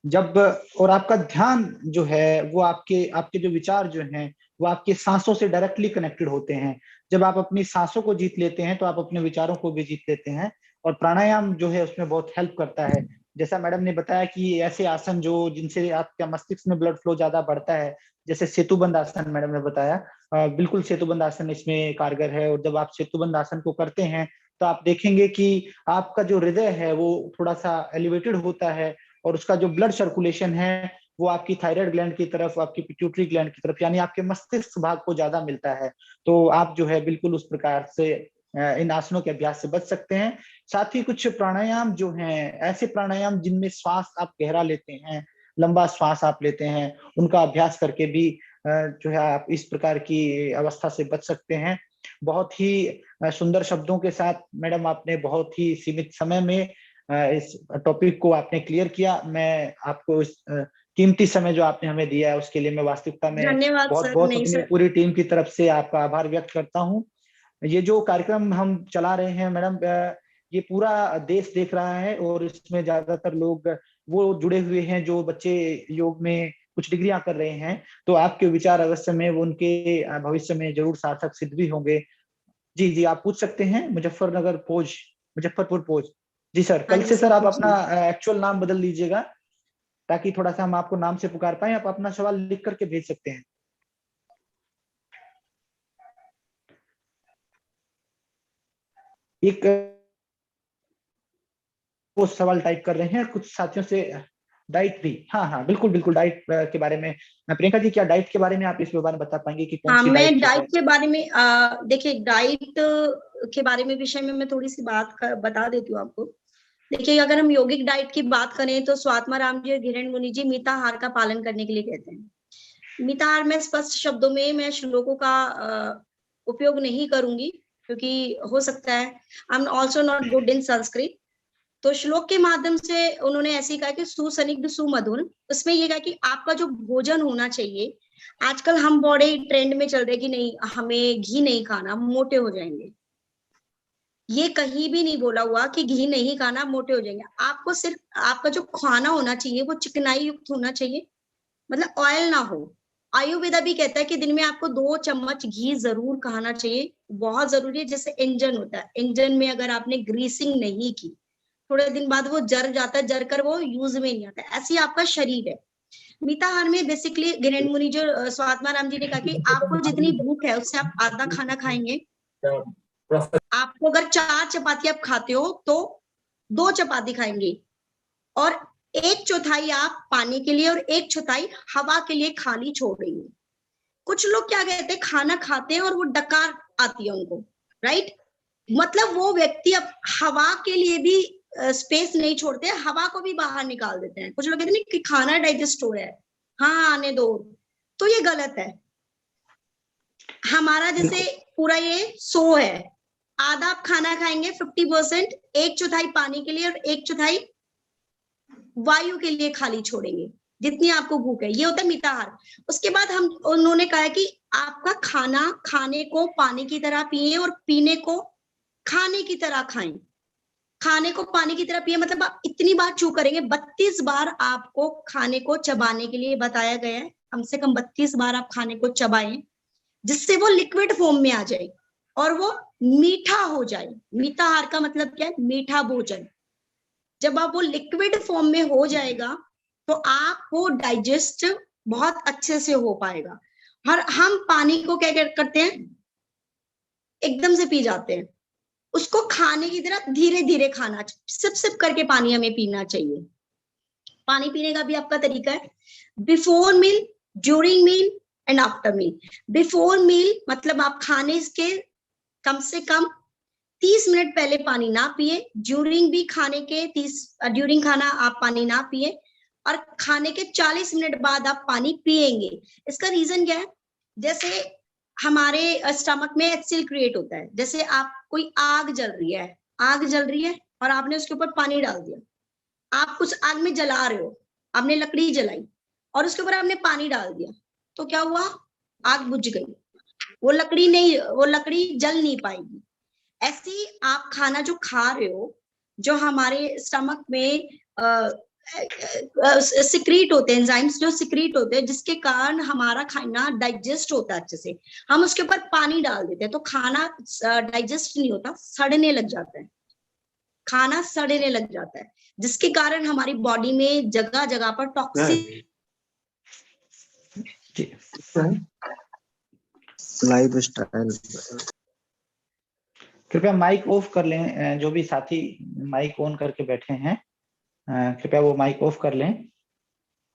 जब और आपका ध्यान जो है वो आपके आपके जो विचार जो हैं वो आपके सांसों से डायरेक्टली कनेक्टेड होते हैं। जब आप अपनी सांसों को जीत लेते हैं तो आप अपने विचारों को भी जीत लेते हैं, और प्राणायाम जो है उसमें बहुत हेल्प करता है। जैसा मैडम ने बताया कि ऐसे आसन जो जिनसे आपका मस्तिष्क में ब्लड फ्लो ज्यादा बढ़ता है, जैसे सेतुबंद आसन मैडम ने बताया, बिल्कुल सेतुबंद आसन इसमें कारगर है। और जब आप सेतुबंद आसन को करते हैं तो आप देखेंगे कि आपका जो हृदय है वो थोड़ा सा एलिवेटेड होता है, और उसका जो ब्लड सर्कुलेशन है वो आपकी थायराइड ग्लैंड की तरफ, आपकी पिट्यूटरी ग्लैंड की तरफ, यानी आपके मस्तिष्क भाग को ज्यादा मिलता है। तो आप जो है बिल्कुल उस प्रकार से इन आसनों के अभ्यास से बच सकते हैं। साथ ही कुछ प्राणायाम जो हैं, ऐसे प्राणायाम जिनमें श्वास आप गहरा लेते हैं, लंबा श्वास आप लेते हैं, उनका अभ्यास करके भी जो है आप इस प्रकार की अवस्था से बच सकते हैं। बहुत ही सुंदर शब्दों के साथ मैडम आपने बहुत ही सीमित समय में इस टॉपिक को आपने क्लियर किया। मैं आपको इस कीमती समय जो आपने हमें दिया है उसके लिए मैं वास्तविकता में धन्यवाद बहुत सर। बहुत नहीं अपनी सर, पूरी टीम की तरफ से आपका आभार व्यक्त करता हूँ। ये जो कार्यक्रम हम चला रहे हैं मैडम, ये पूरा देश देख रहा है, और इसमें ज्यादातर लोग वो जुड़े हुए हैं जो बच्चे योग में कुछ डिग्रियां कर रहे हैं। तो आपके विचार अवश्य में वो उनके भविष्य में जरूर सार्थक सिद्ध भी होंगे। जी जी, आप पूछ सकते हैं। मुजफ्फरपुर पोज। जी सर, हाँ कल जी से सर, सर आप अपना पूछिए। एक्चुअल नाम बदल लीजिएगा ताकि थोड़ा सा हम आपको नाम से पुकार पाए। आप अपना सवाल लिख करके भेज सकते हैं। एक वो सवाल टाइप कर रहे हैं, कुछ साथियों से डाइट भी, हाँ हाँ बिल्कुल बिल्कुल, डाइट के बारे में प्रियंका जी, क्या डाइट के बारे में आप इस बारे में बता पाएंगे कि कौन हाँ, सी मैं डाइट डाइट के बारे में देखिए, डाइट के बारे में विषय में मैं थोड़ी सी बता देती हूँ आपको। देखिए, अगर हम यौगिक डाइट की बात करें तो स्वात्मा राम जी और घिरण मुनि जी मिताहार का पालन करने के लिए कहते हैं। मिताहार में स्पष्ट शब्दों में मैं श्लोकों का उपयोग नहीं करूंगी, क्योंकि हो सकता है I am also not good in Sanskrit. तो श्लोक के माध्यम से उन्होंने ऐसे ही कहा कि सुसनिग्ध सुमधुर, उसमें ये कहा कि आपका जो भोजन होना चाहिए, आजकल हम बड़े ट्रेंड में चल रहे कि नहीं हमें घी नहीं खाना, मोटे हो जाएंगे। ये कहीं भी नहीं बोला हुआ कि घी नहीं खाना मोटे हो जाएंगे। आपको सिर्फ आपका जो खाना होना चाहिए वो चिकनाई युक्त होना चाहिए, मतलब ऑयल ना हो। आयुर्वेदा भी कहता है कि दिन में आपको 2 चम्मच घी जरूर खाना चाहिए, बहुत जरूरी है। जैसे इंजन होता है, इंजन में अगर आपने ग्रीसिंग नहीं की, थोड़े दिन बाद वो जर जाता है, जर कर वो यूज में नहीं आता। ऐसी आपका शरीर है। मिताहार में बेसिकली गिरण मुनि जो स्वात्मा राम जी ने कहा कि आपको जितनी भूख है उससे आप आधा खाना खाएंगे। आपको अगर 4 चपाती आप खाते हो तो 2 चपाती खाएंगे, और 1/4 आप पानी के लिए और 1/4 हवा के लिए खाली छोड़ेंगे। कुछ लोग क्या कहते हैं, खाना खाते हैं और वो डकार आती है उनको, राइट? मतलब वो व्यक्ति अब हवा के लिए भी स्पेस नहीं छोड़ते, हवा को भी बाहर निकाल देते हैं। कुछ लोग कहते हैं कि खाना डाइजेस्ट हो रहा है, हाँ आने दो, तो ये गलत है। हमारा जैसे पूरा ये 100 है, आधा आप खाना खाएंगे 50%, 1/4 पानी के लिए और 1/4 वायु के लिए खाली छोड़ेंगे, जितनी आपको भूख है। ये होता है मिताहार। उसके बाद उन्होंने कहा कि आपका खाना खाने को पानी की तरह पिए और पीने को खाने की तरह खाएं। खाने को पानी की तरह पिए मतलब आप इतनी बार चू करेंगे, 32 बार आपको खाने को चबाने के लिए बताया गया है। कम से कम 32 बार आप खाने को चबाएं, जिससे वो लिक्विड फॉर्म में आ जाए और वो मीठा हो जाए। मिताहार का मतलब क्या है? मीठा भोजन। जब आप वो लिक्विड फॉर्म में हो जाएगा तो आपको डाइजेस्ट बहुत अच्छे से हो पाएगा। और हम पानी को क्या करते हैं, एकदम से पी जाते हैं। उसको खाने की तरह धीरे धीरे खाना, सिप सिप करके पानी हमें पीना चाहिए। पानी पीने का भी आपका तरीका है, before meal, during meal and after meal. Before meal मतलब आप खाने के कम से कम 30 मिनट पहले पानी ना पिए, ड्यूरिंग भी खाने के ड्यूरिंग खाना आप पानी ना पिए, और खाने के 40 मिनट बाद आप पानी पिएंगे। इसका रीजन क्या है? जैसे हमारे स्टमक में HCl क्रिएट होता है। जैसे आप कोई आग जल रही है और आपने उसके ऊपर पानी डाल दिया, आप कुछ आग में जला रहे हो, आपने लकड़ी जलाई और उसके ऊपर आपने पानी डाल दिया, तो क्या हुआ? आग बुझ गई, वो लकड़ी जल नहीं पाएगी। ऐसे ही आप खाना जो खा रहे हो, जो हमारे स्टमक में सिक्रीट होते हैं, एंजाइम्स जो सिक्रीट होते हैं, जिसके कारण हमारा खाना डाइजेस्ट होता है अच्छे से, हम उसके ऊपर पानी डाल देते हैं तो खाना डाइजेस्ट नहीं होता, सड़ने लग जाता है। खाना सड़ने लग जाता है, जिसके कारण हमारी बॉडी में जगह जगह पर टॉक्सिन लाइफ स्टाइल। कृपया माइक ऑफ कर लें, जो भी साथी माइक ऑन करके बैठे हैं कृपया वो माइक ऑफ कर लें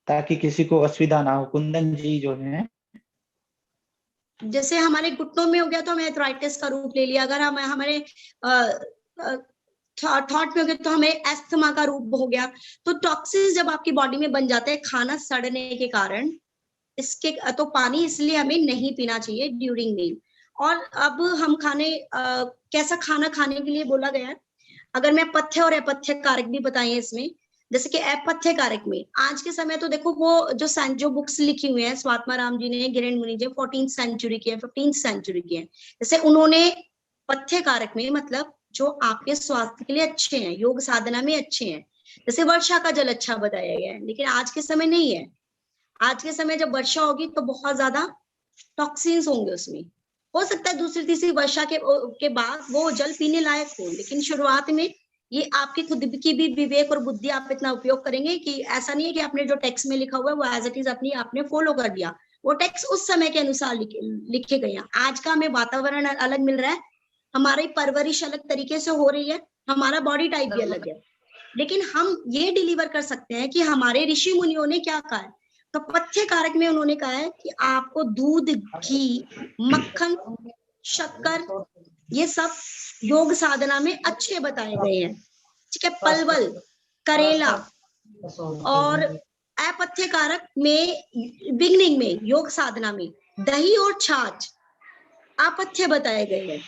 ताकि किसी को असुविधा ना हो। कुंदन जी जो हैं, जैसे हमारे घुटनों में हो गया तो हमें आर्थराइटिस का रूप ले लिया, अगर हम हमारे थॉट में हो गया तो हमें एस्थमा का रूप हो गया। तो टॉक्सिन्स जब आपकी बॉडी में बन जाते हैं खाना सड़ने के कारण, इसके तो पानी इसलिए हमें नहीं पीना चाहिए ड्यूरिंग मील। और अब हम कैसा खाना खाने के लिए बोला गया है, अगर मैं पथ्य और अपथ्य कारक भी बताएं इसमें। जैसे कि अपथ्य कारक में आज के समय तो देखो वो जो बुक्स लिखी हुई है स्वात्मा राम जी ने, गिरण मुनि जी 14th सेंचुरी की है, 15th सेंचुरी की है। जैसे उन्होंने पथ्य कारक में मतलब जो आपके स्वास्थ्य के लिए अच्छे हैं, योग साधना में अच्छे हैं, जैसे वर्षा का जल अच्छा बताया गया है, लेकिन आज के समय नहीं है। आज के समय जब वर्षा होगी तो बहुत ज्यादा टॉक्सिन्स होंगे उसमें। हो सकता है दूसरी तीसरी वर्षा के बाद वो जल पीने लायक हो, लेकिन शुरुआत में ये आपकी खुद की भी विवेक और बुद्धि आप इतना उपयोग करेंगे कि ऐसा नहीं है कि आपने जो टेक्स्ट में लिखा हुआ है वो एज इट इज आपने फॉलो कर दिया। वो टेक्स्ट उस समय के अनुसार लिखे गए हैं। आज का हमें वातावरण अलग मिल रहा है, हमारी परवरिश अलग तरीके से हो रही है, हमारा बॉडी टाइप भी अलग है। लेकिन हम ये डिलीवर कर सकते हैं कि हमारे ऋषि मुनियों ने क्या कहा है। तो पथ्य कारक में उन्होंने कहा है कि आपको दूध, घी, मक्खन, शक्कर, ये सब योग साधना में अच्छे बताए गए हैं। ठीक है, पलवल, करेला और अपथ्य कारक में बिगनिंग में योग साधना में दही और छाछ अपथ्य बताए गए हैं,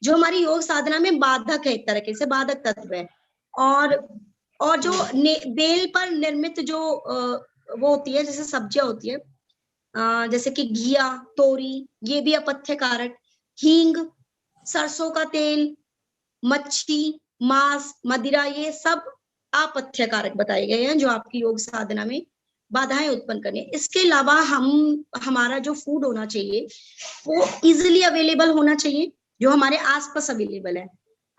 जो हमारी योग साधना में बाधक है, एक तरीके से बाधक तत्व है। और जो बेल पर निर्मित जो वो होती है, जैसे सब्जियां होती है, जैसे कि घिया, तोरी, ये भी अपथ्य कारक। हींग, सरसों का तेल, मच्छी, मांस, मदिरा, ये सब अपथ्य कारक बताए गए हैं जो आपकी योग साधना में बाधाएं उत्पन्न करने। इसके अलावा हमारा जो फूड होना चाहिए वो इजिली अवेलेबल होना चाहिए, जो हमारे आसपास अवेलेबल है।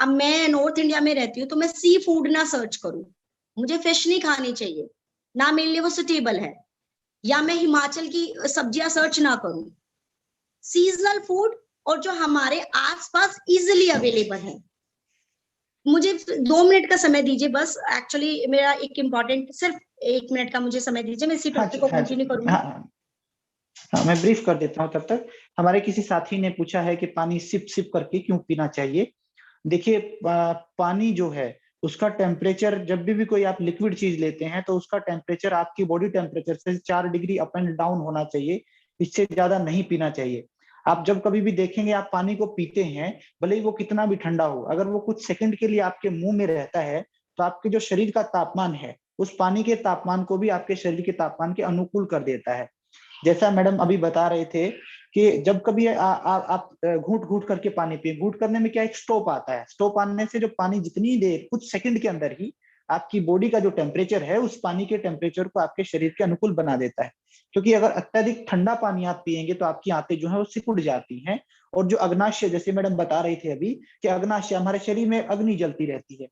अब मैं नॉर्थ इंडिया में रहती हूँ तो मैं सी फूड ना सर्च करूं, मुझे फिश नहीं खानी चाहिए, ना मेरे लिए वो सुटेबल है, या मैं हिमाचल की सब्जियां सर्च ना करूं। सीजनल फूड और जो हमारे आसपास इजिली अवेलेबल है। मुझे 2 मिनट का समय दीजिए बस, एक्चुअली मेरा एक इम्पोर्टेंट, सिर्फ 1 मिनट का मुझे समय दीजिए, मैं इसी टॉपिक को कंटिन्यू करूंगी। हाँ, मैं ब्रीफ कर देता हूँ तब तक। हमारे किसी साथी ने पूछा है कि पानी सिप सिप करके क्यों पीना चाहिए। देखिए, पानी जो है उसका टेम्परेचर, जब भी कोई आप लिक्विड चीज लेते हैं तो उसका टेम्परेचर आपकी बॉडी टेम्परेचर से 4 डिग्री अप एंड डाउन होना चाहिए, इससे ज्यादा नहीं पीना चाहिए। आप जब कभी भी देखेंगे आप पानी को पीते हैं, भले ही वो कितना भी ठंडा हो, अगर वो कुछ सेकंड के लिए आपके मुंह में रहता है तो आपके जो शरीर का तापमान है उस पानी के तापमान को भी आपके शरीर के तापमान के अनुकूल कर देता है। जैसा मैडम अभी बता रहे थे कि जब कभी आप घूट घूट करके पानी पिए, घूट करने में क्या एक स्टॉप आता है, स्टॉप आने से जो पानी जितनी देर कुछ सेकंड के अंदर ही आपकी बॉडी का जो टेम्परेचर है उस पानी के टेम्परेचर को आपके शरीर के अनुकूल बना देता है। क्योंकि अगर अत्यधिक ठंडा पानी आप पिएंगे तो आपकी आंतें जो है वो सिकुड़ जाती हैं, और जो अग्नाशय, जैसे मैडम बता रही थी अभी कि अग्नाशय, हमारे शरीर में अग्नि जलती रहती है।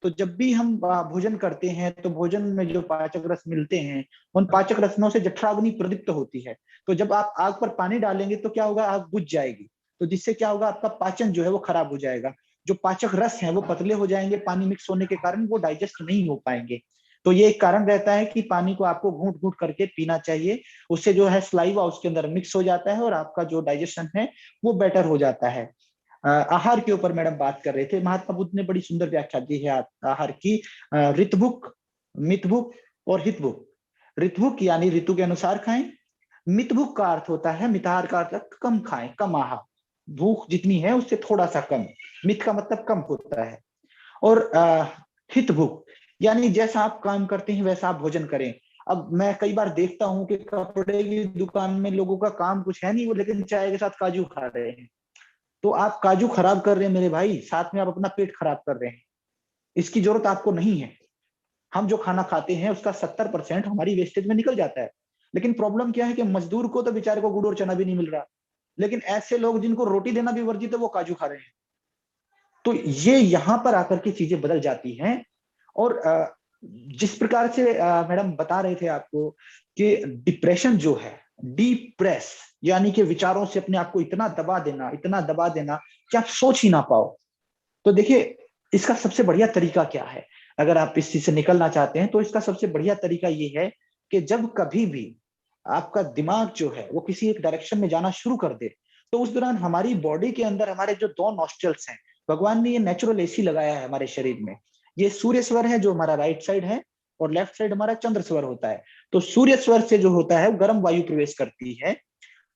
तो जब भी हम भोजन करते हैं तो भोजन में जो पाचक रस मिलते हैं उन पाचक रत्नों से जठराग्नि प्रदीप्त होती है। तो जब आप आग पर पानी डालेंगे तो क्या होगा, आग बुझ जाएगी, तो जिससे क्या होगा, आपका पाचन जो है वो खराब हो जाएगा, जो पाचक रस है वो पतले हो जाएंगे, पानी मिक्स होने के कारण वो डाइजेस्ट नहीं हो पाएंगे। तो ये एक कारण रहता है कि पानी को आपको घूंट घूंट करके पीना चाहिए, उससे जो है सलाइवा उसके अंदर मिक्स हो जाता है और आपका जो डाइजेशन है वो बेटर हो जाता है। आहार के ऊपर मैडम बात कर रहे थे, महात्मा बुद्ध ने बड़ी सुंदर व्याख्या दी है आहार की। ऋतभुक, मितभुक और हितभुक। ऋतभुक यानी ऋतु के अनुसार खाएं, मितभुक का अर्थ होता है, मिताहार का अर्थ कम खाएं, कम आहार, भूख जितनी है उससे थोड़ा सा कम, मित का मतलब कम होता है। और हितभुक यानी जैसा आप काम करते हैं वैसा आप भोजन करें। अब मैं कई बार देखता हूं कि कपड़े की दुकान में लोगों का काम कुछ है नहीं, वो लेकिन चाय के साथ काजू खा रहे हैं। तो आप काजू खराब कर रहे हैं मेरे भाई, साथ में आप अपना पेट खराब कर रहे हैं, इसकी जरूरत आपको नहीं है। हम जो खाना खाते हैं उसका 70% हमारी वेस्टेज में निकल जाता है। लेकिन प्रॉब्लम क्या है कि मजदूर को तो बेचारे को गुड़ और चना भी नहीं मिल रहा, लेकिन ऐसे लोग जिनको रोटी देना भी वर्जित है वो काजू खा रहे हैं। तो ये यहाँ पर आकर के चीजें बदल जाती हैं। और जिस प्रकार से मैडम बता रहे थे आपको कि डिप्रेशन जो है, डिप्रेस यानी कि विचारों से अपने आप को इतना दबा देना कि आप सोच ही ना पाओ। तो देखिए, इसका सबसे बढ़िया तरीका क्या है, अगर आप इस चीज से निकलना चाहते हैं तो इसका सबसे बढ़िया तरीका ये है कि जब कभी भी आपका दिमाग जो है वो किसी एक डायरेक्शन में जाना शुरू कर दे, तो उस दौरान हमारी बॉडी के अंदर हमारे जो 2 नॉस्ट्रल्स हैं, भगवान ने ये नेचुरल एसी लगाया है हमारे शरीर में। ये सूर्य स्वर है जो हमारा राइट साइड है, और लेफ्ट साइड हमारा चंद्र स्वर होता है। तो सूर्य स्वर से जो होता है वो गर्म वायु प्रवेश करती है,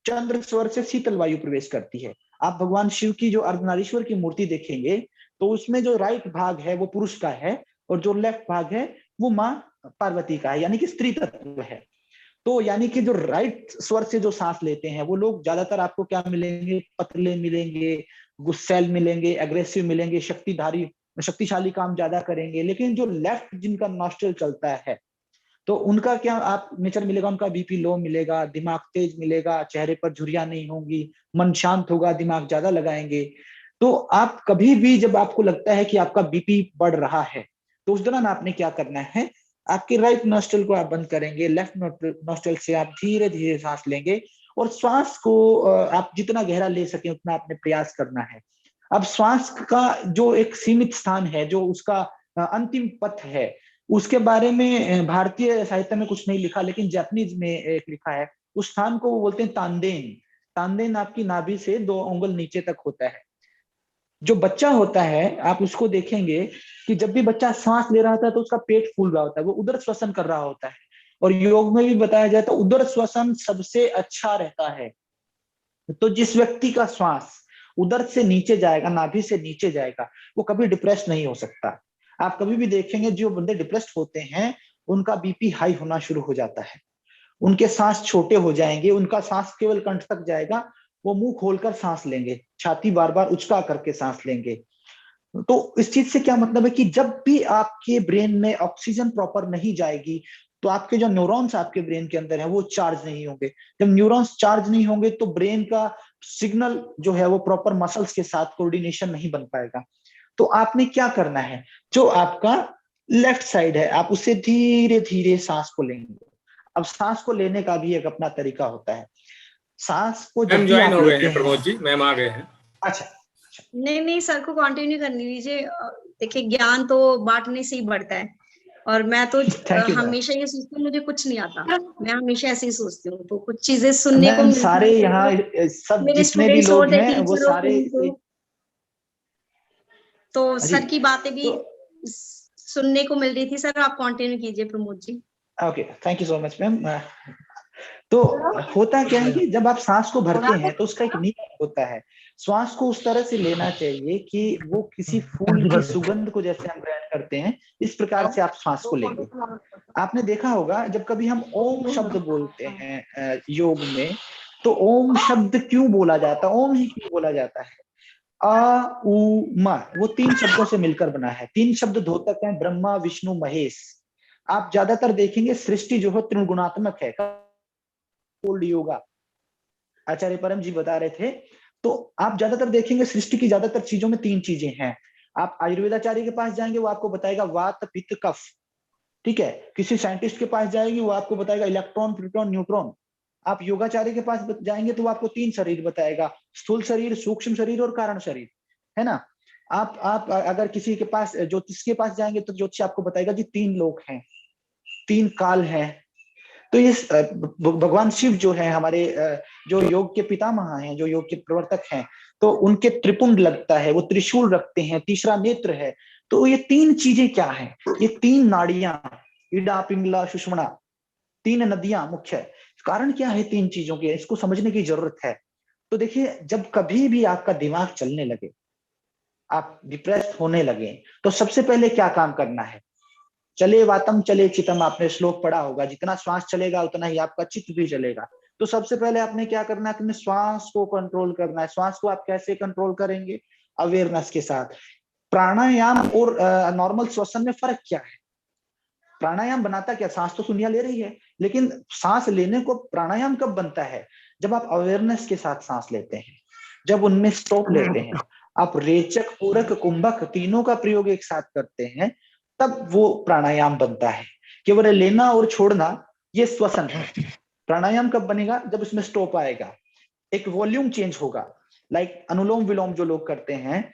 चंद्र स्वर से शीतल वायु प्रवेश करती है। आप भगवान शिव की जो अर्धनारीश्वर की मूर्ति देखेंगे तो उसमें जो राइट भाग है वो पुरुष का है, और जो लेफ्ट भाग है वो माँ पार्वती का है, यानी कि स्त्री तत्व है। तो यानी कि जो राइट स्वर से जो सांस लेते हैं वो लोग ज्यादातर आपको क्या मिलेंगे, पतले मिलेंगे, गुस्सैल मिलेंगे, एग्रेसिव मिलेंगे, शक्तिशाली काम ज्यादा करेंगे। लेकिन जो लेफ्ट जिनका नॉस्ट्रल चलता है तो उनका क्या आप नेचर मिलेगा, उनका बीपी लो मिलेगा, दिमाग तेज मिलेगा, चेहरे पर झुर्रियां नहीं होंगी, मन शांत होगा, दिमाग ज्यादा लगाएंगे। तो आप कभी भी जब आपको लगता है कि आपका बीपी बढ़ रहा है तो उस दौरान आपने क्या करना है, आपके राइट नॉस्ट्रल को आप बंद करेंगे, लेफ्ट नॉस्ट्रल से आप धीरे धीरे सांस लेंगे, और श्वास को आप जितना गहरा ले सके उतना आपने प्रयास करना है। अब श्वास का जो एक सीमित स्थान है, जो उसका अंतिम पथ है, उसके बारे में भारतीय साहित्य में कुछ नहीं लिखा, लेकिन जापानीज में एक लिखा है। उस स्थान को वो बोलते हैं तांदेन। तांदेन आपकी नाभि से 2 अंगुल नीचे तक होता है। जो बच्चा होता है, आप उसको देखेंगे कि जब भी बच्चा सांस ले रहा होता है तो उसका पेट फूल रहा होता है, वो उदर श्वसन कर रहा होता है। और योग में भी बताया जाता है उदर श्वसन सबसे अच्छा रहता है। तो जिस व्यक्ति का श्वास उदर से नीचे जाएगा, नाभि से नीचे जाएगा, वो कभी डिप्रेस नहीं हो सकता। आप कभी भी देखेंगे जो बंदे डिप्रेस्ड होते हैं उनका बीपी हाई होना शुरू हो जाता है, उनके सांस छोटे हो जाएंगे, उनका सांस केवल कंठ तक जाएगा, वो मुंह खोलकर सांस लेंगे, छाती बार बार उचका करके सांस लेंगे। तो इस चीज से क्या मतलब है कि जब भी आपके ब्रेन में ऑक्सीजन प्रॉपर नहीं जाएगी तो आपके जो न्यूरॉन्स आपके ब्रेन के अंदर है वो चार्ज नहीं होंगे। जब न्यूरॉन्स चार्ज नहीं होंगे तो ब्रेन का सिग्नल जो है वो प्रॉपर मसल्स के साथ कोऑर्डिनेशन नहीं बन पाएगा। तो आपने क्या करना है, जो आपका लेफ्ट साइड है आप उससे धीरे धीरे सांस को लेंगे। अब सांस को लेने का भी एक अपना तरीका होता है। सांस को जब मैम भी ज्वाइन आप हो गए लेते हैं, प्रमोद जी मैम आ गए हैं। अच्छा, नहीं सर को कंटिन्यू करने दीजिए। देखिए ज्ञान तो बांटने से ही बढ़ता है, और मैं तो थैंक यू मैम। हमेशा ये सोचती हूँ मुझे कुछ नहीं आता, मैं हमेशा ऐसे ही सोचती हूँ। तो कुछ चीजें सुनने को मैम मिलती सारे हैं, यहाँ सब मेरे जितने भी स्टूडेंट्स लोग और हैं वो टीचर सारे तो जी। सर की बातें भी तो सुनने को मिल रही थी। सर आप कंटिन्यू कीजिए Pramod ji. Okay, thank you so much ma'am. तो होता क्या है कि जब आप सांस को भरते हैं तो उसका एक नियम होता है। श्वास को उस तरह से लेना चाहिए कि वो किसी फूल की सुगंध को जैसे हम ग्रहण करते हैं इस प्रकार से आप श्वास को लेंगे। आपने देखा होगा जब कभी हम ओम शब्द बोलते हैं योग में, तो ओम शब्द क्यों बोला जाता है, ओम ही क्यों बोला जाता है? आ उ मा, वो 3 शब्दों से मिलकर बना है। 3 शब्द द्योतक हैं, ब्रह्मा विष्णु महेश। आप ज्यादातर देखेंगे सृष्टि जो है त्रिगुणात्मक है। ओल्ड योगा आचार्य परम जी बता रहे थे। तो आप ज्यादातर देखेंगे सृष्टि की ज्यादातर चीजों में 3 चीजें हैं। आप आयुर्वेदाचार्य के पास जाएंगे वो आपको बताएगा वात पित्त कफ, ठीक है। किसी साइंटिस्ट के पास जाएंगे वो आपको बताएगा इलेक्ट्रॉन प्रोटॉन न्यूट्रॉन। आप योगाचार्य के पास जाएंगे तो वो आपको 3 शरीर बताएगा, स्थूल शरीर, सूक्ष्म शरीर और कारण शरीर, है ना। आप अगर किसी के पास ज्योतिष के पास जाएंगे तो ज्योतिष आपको बताएगा कि 3 लोक हैं, 3 काल हैं। तो ये भगवान शिव जो है हमारे जो योग के पितामह हैं, जो योग के प्रवर्तक हैं, तो उनके त्रिपुंड लगता है, वो त्रिशूल रखते हैं, तीसरा नेत्र है। तो ये 3 चीजें क्या हैं? ये 3 नाड़ियां, इडा पिंगला सुषुम्ना, 3 नदियां मुख्य है। कारण क्या है 3 चीजों के, इसको समझने की जरूरत है। तो देखिए जब कभी भी आपका दिमाग चलने लगे, आप डिप्रेस होने लगे, तो सबसे पहले क्या काम करना है? चले वातम चले चितम, आपने श्लोक पढ़ा होगा, जितना श्वास चलेगा उतना ही आपका चित्त भी चलेगा। तो सबसे पहले आपने क्या करना है, अपने श्वास को कंट्रोल करना है। श्वास को आप कैसे कंट्रोल करेंगे? अवेयरनेस के साथ। प्राणायाम और नॉर्मल श्वसन में फर्क क्या है? प्राणायाम बनाता क्या, सांस तो दुनिया ले रही है, लेकिन सांस लेने को प्राणायाम कब बनता है? जब आप अवेयरनेस के साथ सांस लेते हैं, जब उनमें स्टॉप लेते हैं, आप रेचक पूरक कुंभक तीनों का प्रयोग एक साथ करते हैं, तब वो प्राणायाम बनता है। केवल लेना और छोड़ना ये श्वसन है। प्राणायाम कब बनेगा? जब उसमें स्टॉप आएगा, एक वॉल्यूम चेंज होगा। लाइक अनुलोम विलोम जो लोग करते हैं,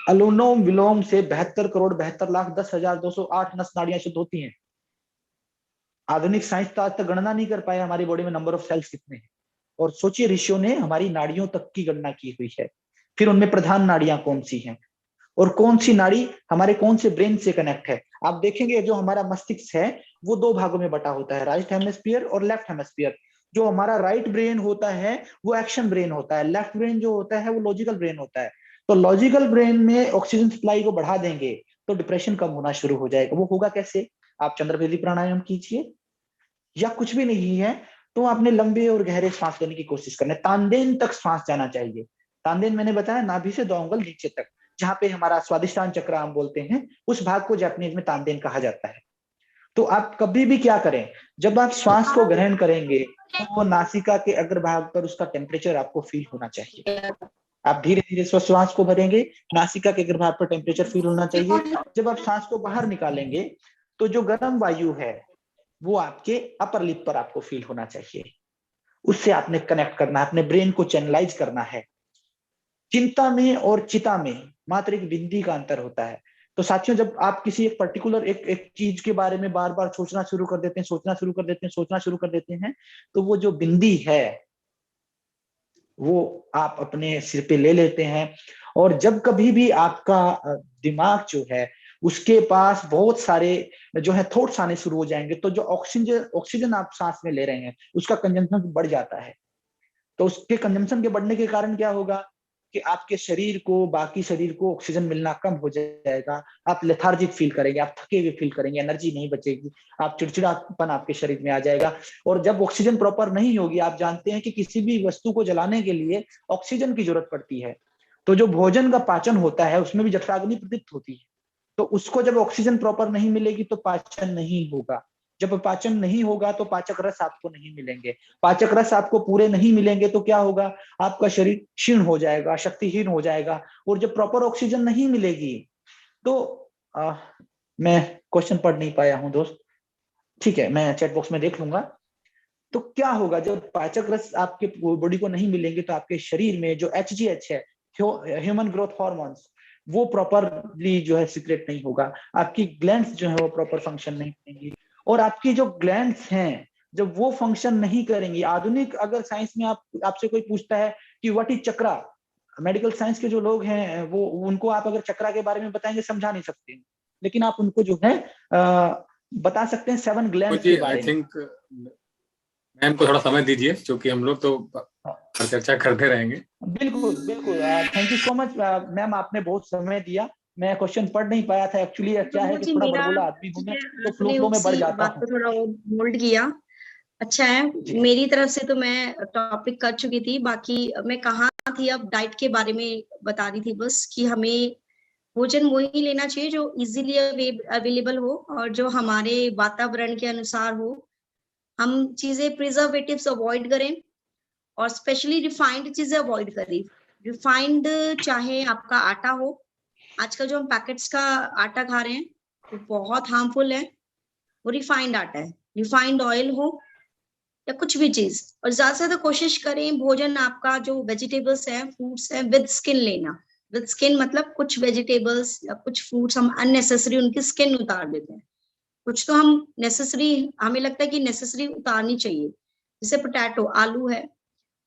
अनुलोम विलोम से 72 करोड़ 72 लाख 10,208 नस नाड़ियां शुद्ध होती हैं। आधुनिक साइंस तो आज तक गणना नहीं कर पाया हमारी बॉडी में नंबर ऑफ सेल्स कितने हैं। और सोचिए ऋषियों ने हमारी नाड़ियों तक की गणना की हुई है। फिर उनमें प्रधान नाड़ियां कौन सी हैं और कौन सी नाड़ी हमारे कौन से ब्रेन से कनेक्ट है। आप देखेंगे जो हमारा मस्तिष्क है वो 2 भागों में बटा होता है, राइट हेमिस्फीयर और लेफ्ट हेमिस्फीयर। जो हमारा राइट ब्रेन होता है वो एक्शन ब्रेन होता है, लेफ्ट ब्रेन जो होता है वो लॉजिकल ब्रेन होता है। तो लॉजिकल ब्रेन में ऑक्सीजन सप्लाई को बढ़ा देंगे तो डिप्रेशन कम होना शुरू हो जाएगा। वो होगा कैसे? आप चंद्रभेदी प्राणायाम कीजिए, या कुछ भी नहीं है तो आपने लंबे और गहरे सांस लेने की कोशिश करना है। तांदेन तक सांस जाना चाहिए। तांदेन मैंने बताया नाभि से 2 अंगुल नीचे तक, जहां पे हमारा स्वादिष्टान चक्र हम बोलते हैं, उस भाग को जापानीज में तांदेन कहा जाता है। तो आप कभी भी क्या करें, जब आप श्वास को ग्रहण करेंगे तो नासिका के अग्रभाग पर उसका टेम्परेचर आपको फील होना चाहिए। आप धीरे धीरे श्वास को भरेंगे, नासिका के अग्रभाग पर टेम्परेचर फील होना चाहिए। जब आप सांस को बाहर निकालेंगे तो जो गर्म वायु है वो आपके अपर लिप पर आपको फील होना चाहिए। उससे आपने कनेक्ट करना है, अपने ब्रेन को चैनलाइज करना है। चिंता में और चिता में मात्र एक बिंदी का अंतर होता है। तो साथियों, जब आप किसी एक पर्टिकुलर एक चीज के बारे में बार बार सोचना शुरू कर देते हैं, सोचना शुरू कर देते हैं, तो वो जो बिंदी है वो आप अपने सिर पे ले लेते हैं। और जब कभी भी आपका दिमाग जो है उसके पास बहुत सारे जो है थॉट्स आने शुरू हो जाएंगे, तो जो ऑक्सीजन आप सांस में ले रहे हैं उसका कंजम्पशन बढ़ जाता है। तो उसके कंजम्पशन के बढ़ने के कारण क्या होगा कि आपके शरीर को, बाकी शरीर को ऑक्सीजन मिलना कम हो जाएगा, आप लेथार्जिक फील करेंगे, आप थके हुए फील करेंगे, एनर्जी नहीं बचेगी, आप चिड़चिड़ापन आपके शरीर में आ जाएगा। और जब ऑक्सीजन प्रॉपर नहीं होगी, आप जानते हैं कि किसी भी वस्तु को जलाने के लिए ऑक्सीजन की जरूरत पड़ती है। तो जो भोजन का पाचन होता है उसमें भी जठराग्नि प्रदीप्त होती है, तो उसको जब ऑक्सीजन प्रॉपर नहीं मिलेगी तो पाचन नहीं होगा। जब पाचन नहीं होगा तो पाचक रस आपको नहीं मिलेंगे, पाचक रस आपको पूरे नहीं मिलेंगे तो क्या होगा, आपका शरीर क्षीण हो जाएगा, शक्तिहीन हो जाएगा। और जब प्रॉपर ऑक्सीजन नहीं मिलेगी तो मैं क्वेश्चन पढ़ नहीं पाया हूं दोस्त, ठीक है, मैं चैट बॉक्स में देख लूंगा। तो क्या होगा, जब पाचक रस आपके बॉडी को नहीं मिलेंगे तो आपके शरीर में जो HGH है, ह्यूमन ग्रोथ हार्मोन्स, वो प्रॉपरली जो है सीक्रेट नहीं होगा, आपकी ग्लैंड्स जो है वो प्रॉपर फंक्शन नहीं करेंगी। और आपकी जो ग्लैंड्स हैं जब वो फंक्शन नहीं करेंगी, आधुनिक अगर साइंस में आपसे कोई पूछता है कि what is chakra, medical science के जो लोग हैं वो उनको आप अगर चक्रा के बारे में बताएंगे समझा नहीं सकते, लेकिन आप उनको जो है बता सकते हैं 7 ग्लैंड्स के बारे में। मैम को थोड़ा समय दीजिए, क्योंकि हम लोग तो चर्चा करते रहेंगे। बिल्कुल बिल्कुल, thank you so much ma'am, आपने बहुत समय दिया। मैं क्वेश्चन पढ़ नहीं पाया था एक्चुअली, क्या है कि थोड़ा बड़बोला आदमी हूं मैं, तो फ्लो में बढ़ जाता हूं। थोड़ा होल्ड किया, अच्छा है। मेरी तरफ से तो मैं टॉपिक कर चुकी थी, बाकी मैं कहाँ थी, अब डाइट के बारे में बता रही थी बस, कि हमें भोजन वही लेना चाहिए जो इजीली अवेलेबल हो और जो हमारे वातावरण के अनुसार हो। हम चीजें प्रिजर्वेटिव्स अवॉइड करें और स्पेशली रिफाइंड चीजें अवॉइड करें। रिफाइंड चाहे आपका आटा हो, आजकल जो हम पैकेट्स का आटा खा रहे हैं वो बहुत हार्मफुल है, वो रिफाइंड आटा है। रिफाइंड ऑयल हो या कुछ भी चीज, और ज्यादा से ज्यादा कोशिश करें भोजन आपका जो वेजिटेबल्स है, फ्रूट्स है, विद स्किन लेना। विद स्किन मतलब कुछ वेजिटेबल्स या कुछ फ्रूट्स हम अननेसेसरी उनकी स्किन उतार देते हैं, कुछ तो हम नेसेसरी, हमें लगता है कि नेसेसरी उतारनी चाहिए, जैसे पोटैटो, आलू है,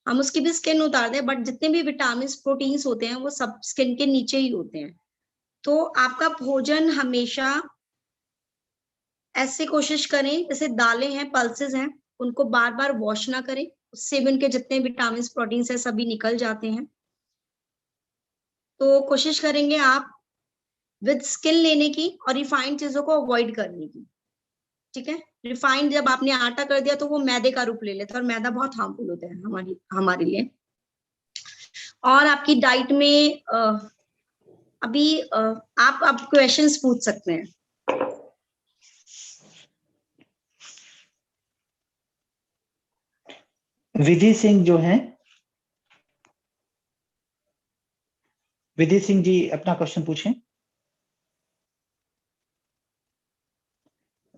हम उसकी भी स्किन उतार दें, बट जितने भी विटामिन प्रोटीन्स होते हैं वो सब स्किन के नीचे ही होते हैं। तो आपका भोजन हमेशा ऐसे कोशिश करें, जैसे दालें हैं, पल्सेस हैं, उनको बार बार वॉश ना करें, उससे भी उनके जितने विटामिन प्रोटीन्स है सभी निकल जाते हैं। तो कोशिश करेंगे आप विद स्किन लेने की और रिफाइंड चीजों को अवॉइड करने की, ठीक है। रिफाइंड जब आपने आटा कर दिया तो वो मैदे का रूप ले लेता है, और मैदा बहुत हार्मफुल होता है हमारे लिए। और आपकी डाइट में अभी आप क्वेश्चंस पूछ सकते हैं। विधि सिंह जो हैं, विधि सिंह जी अपना क्वेश्चन पूछें।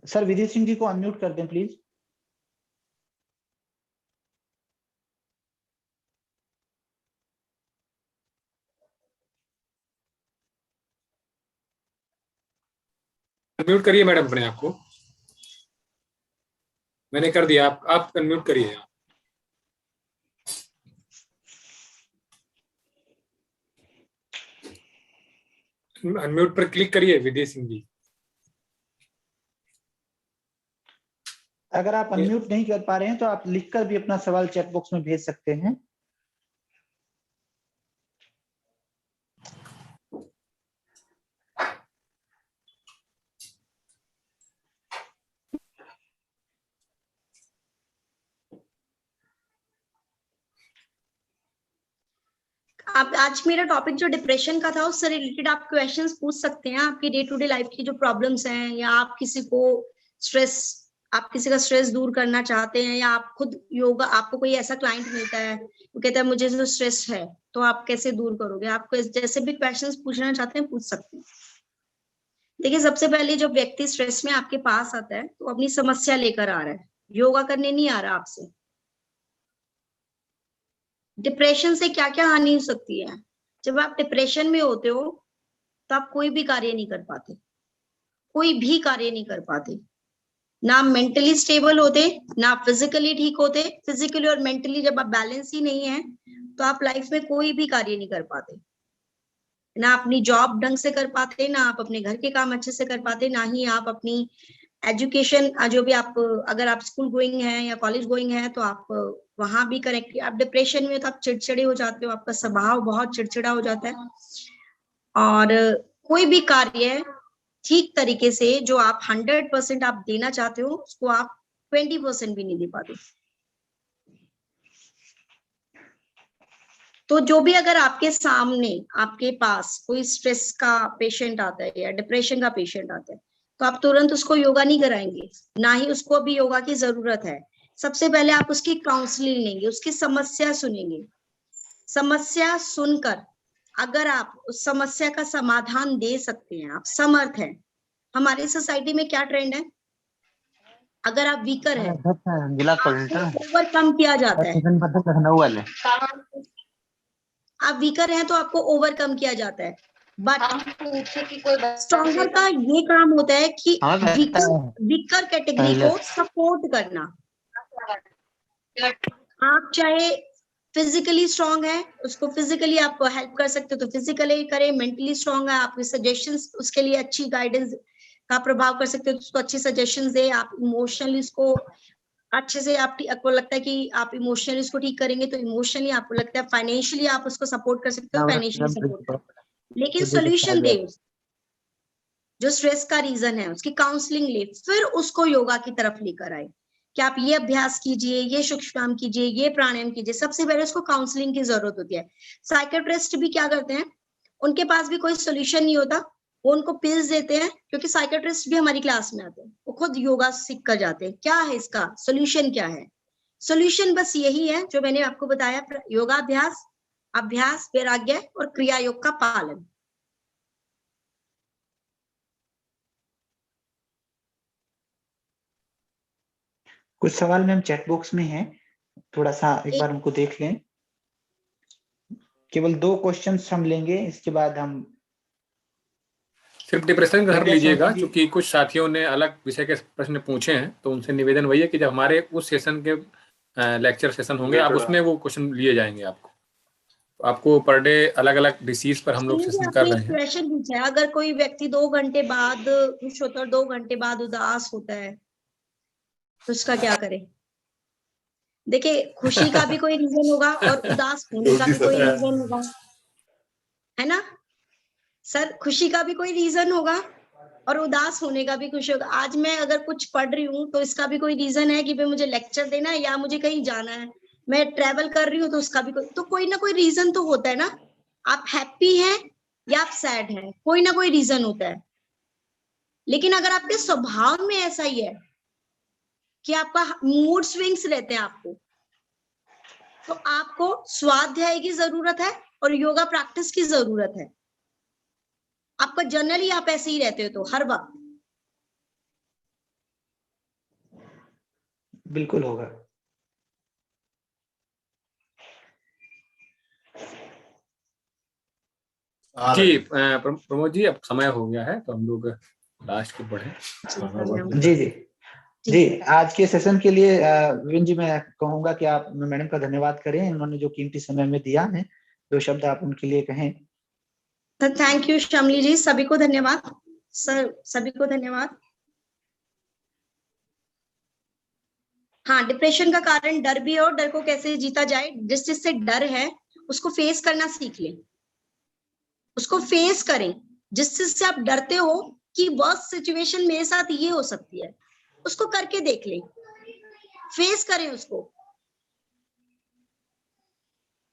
सर विधि सिंह जी को अनम्यूट कर दें प्लीज। अनम्यूट करिए मैडम अपने आप को, मैंने कर दिया, आप अनम्यूट करिए। अनम्यूट पर क्लिक करिए विधि सिंह जी। अगर आप अनम्यूट नहीं कर पा रहे हैं तो आप लिखकर भी अपना सवाल चैट बॉक्स में भेज सकते हैं। आप आज मेरा टॉपिक जो डिप्रेशन का था उससे रिलेटेड आप क्वेश्चंस पूछ सकते हैं, आपकी डे टू डे लाइफ की जो प्रॉब्लम्स हैं, या आप किसी को आप किसी का स्ट्रेस दूर करना चाहते हैं, या आप खुद योगा, आपको कोई ऐसा क्लाइंट मिलता है वो कहता है मुझे जो स्ट्रेस है, तो आप कैसे दूर करोगे, आपको जैसे भी क्वेश्चंस पूछना चाहते हैं पूछ सकते हैं। देखिए, सबसे पहले जब व्यक्ति स्ट्रेस में आपके पास आता है तो अपनी समस्या लेकर आ रहा है, योगा करने नहीं आ रहा आपसे। डिप्रेशन से क्या क्या हानि हो सकती है, जब आप डिप्रेशन में होते हो तो आप कोई भी कार्य नहीं कर पाते, कोई भी कार्य नहीं कर पाते। ना मेंटली स्टेबल होते, ना फिजिकली ठीक होते। फिजिकली और मेंटली जब आप बैलेंस ही नहीं है तो आप लाइफ में कोई भी कार्य नहीं कर पाते। ना अपनी जॉब ढंग से कर पाते, ना आप अपने घर के काम अच्छे से कर पाते, ना ही आप अपनी एजुकेशन जो भी आप, अगर आप स्कूल गोइंग है या कॉलेज गोइंग है तो आप वहां भी करेक्ट। आप डिप्रेशन में तो आप चिड़चिड़े हो जाते हो, आपका स्वभाव बहुत चिड़चिड़ा हो जाता है, और कोई भी कार्य ठीक तरीके से जो आप 100% आप देना चाहते हो उसको आप 20% भी नहीं दे पाते। तो जो भी अगर आपके सामने आपके पास कोई स्ट्रेस का पेशेंट आता है या डिप्रेशन का पेशेंट आता है तो आप तुरंत उसको योगा नहीं कराएंगे, ना ही उसको अभी योगा की जरूरत है। सबसे पहले आप उसकी काउंसलिंग लेंगे, उसकी समस्या सुनेंगे। समस्या सुनकर अगर आप उस समस्या का समाधान दे सकते हैं, आप समर्थ हैं। हमारी सोसाइटी में क्या ट्रेंड है, अगर आप वीकर हैं ओवरकम किया जाता है। आप वीकर हैं तो आपको ओवरकम किया जाता है, बट स्ट्रॉन्गर का ये काम होता है कि वीकर कैटेगरी को सपोर्ट करना। आप चाहे फिजिकली स्ट्रांग है, उसको फिजिकली आप हेल्प कर सकते हो तो फिजिकली करें। मेंटली स्ट्रांग है, आपके सजेशंस उसके लिए अच्छी गाइडेंस का प्रभाव कर सकते हो तो उसको अच्छी सजेशंस दे। आप इमोशनली उसको अच्छे से, आपको लगता है कि आप इमोशनली उसको ठीक करेंगे तो इमोशनली आपको लगता है, फाइनेंशियली आप उसको सपोर्ट कर सकते हो, फाइनेंशियली सपोर्ट करो, लेकिन सोल्यूशन दे। जो स्ट्रेस का रीजन है उसकी काउंसलिंग ले, फिर उसको योगा की तरफ लेकर आए कि आप ये अभ्यास कीजिए, ये सूक्ष्म कीजिए, ये प्राणायाम कीजिए। सबसे पहले उसको काउंसलिंग की जरूरत होती है। साइकियाट्रिस्ट भी क्या करते हैं, उनके पास भी कोई सोल्यूशन नहीं होता, वो उनको पिल्स देते हैं, क्योंकि साइकियाट्रिस्ट भी हमारी क्लास में आते हैं, वो खुद योगा सीख कर जाते हैं। क्या है इसका सोल्यूशन, क्या है सोल्यूशन? बस यही है जो मैंने आपको बताया, योगाभ्यास, अभ्यास, वैराग्य और क्रिया योग का पालन। कुछ सवाल मैम चैट बॉक्स में है, थोड़ा सा एक बार उनको देख लें। केवल 2 क्वेश्चंस हम लेंगे, इसके बाद हम सिर्फ डिप्रेशन का कर लीजिएगा, क्योंकि कुछ साथियों ने अलग विषय के प्रश्न पूछे हैं, तो उनसे निवेदन वही है कि जब हमारे उस सेशन के लेक्चर सेशन होंगे आप उसमें वो क्वेश्चन लिए जाएंगे। आपको पर डे अलग अलग डिसीज पर हम लोग सेशन कर रहे हैं। क्वेश्चन पूछा है, अगर कोई व्यक्ति 2 घंटे बाद खुश होता है और 2 घंटे बाद उदास होता है तो उसका क्या करें? देखिए, खुशी का भी कोई रीजन होगा और उदास होने का भी कोई रीजन होगा, है ना सर? खुशी का भी कोई रीजन होगा और उदास होने का भी कुछ होगा। आज मैं अगर कुछ पढ़ रही हूँ तो इसका भी कोई रीजन है कि भाई मुझे लेक्चर देना है या मुझे कहीं जाना है। मैं ट्रेवल कर रही हूँ तो उसका भी कोई ना कोई रीजन तो होता है ना। आप हैप्पी हैं या आप सैड हैं, कोई ना कोई रीजन होता है। लेकिन अगर आपके स्वभाव में ऐसा ही है कि आपका मूड स्विंग्स रहते हैं आपको, तो आपको स्वाध्याय की जरूरत है और योगा प्रैक्टिस की जरूरत है। आपका जनरली आप ऐसे ही रहते हो तो हर वक्त बिल्कुल होगा। जी प्रमोद जी, अब समय हो गया है तो हम लोग लास्ट को बढ़े। जी जी जी, आज के सेशन के लिए विन जी मैं कहूंगा कि आप मैडम का धन्यवाद करें, उन्होंने जो कीमती समय में दिया है। 2 शब्द आप उनके लिए कहें। थैंक यू श्यामली जी, सभी को धन्यवाद सर, सभी को धन्यवाद। हाँ, डिप्रेशन का कारण डर भी है और डर को कैसे जीता जाए। जिस चीज से डर है उसको फेस करना सीख लें, उसको फेस करें। जिस चीज से आप डरते हो कि वर्स्ट सिचुएशन मेरे साथ ये हो सकती है, उसको करके देख लें, फेस करें उसको।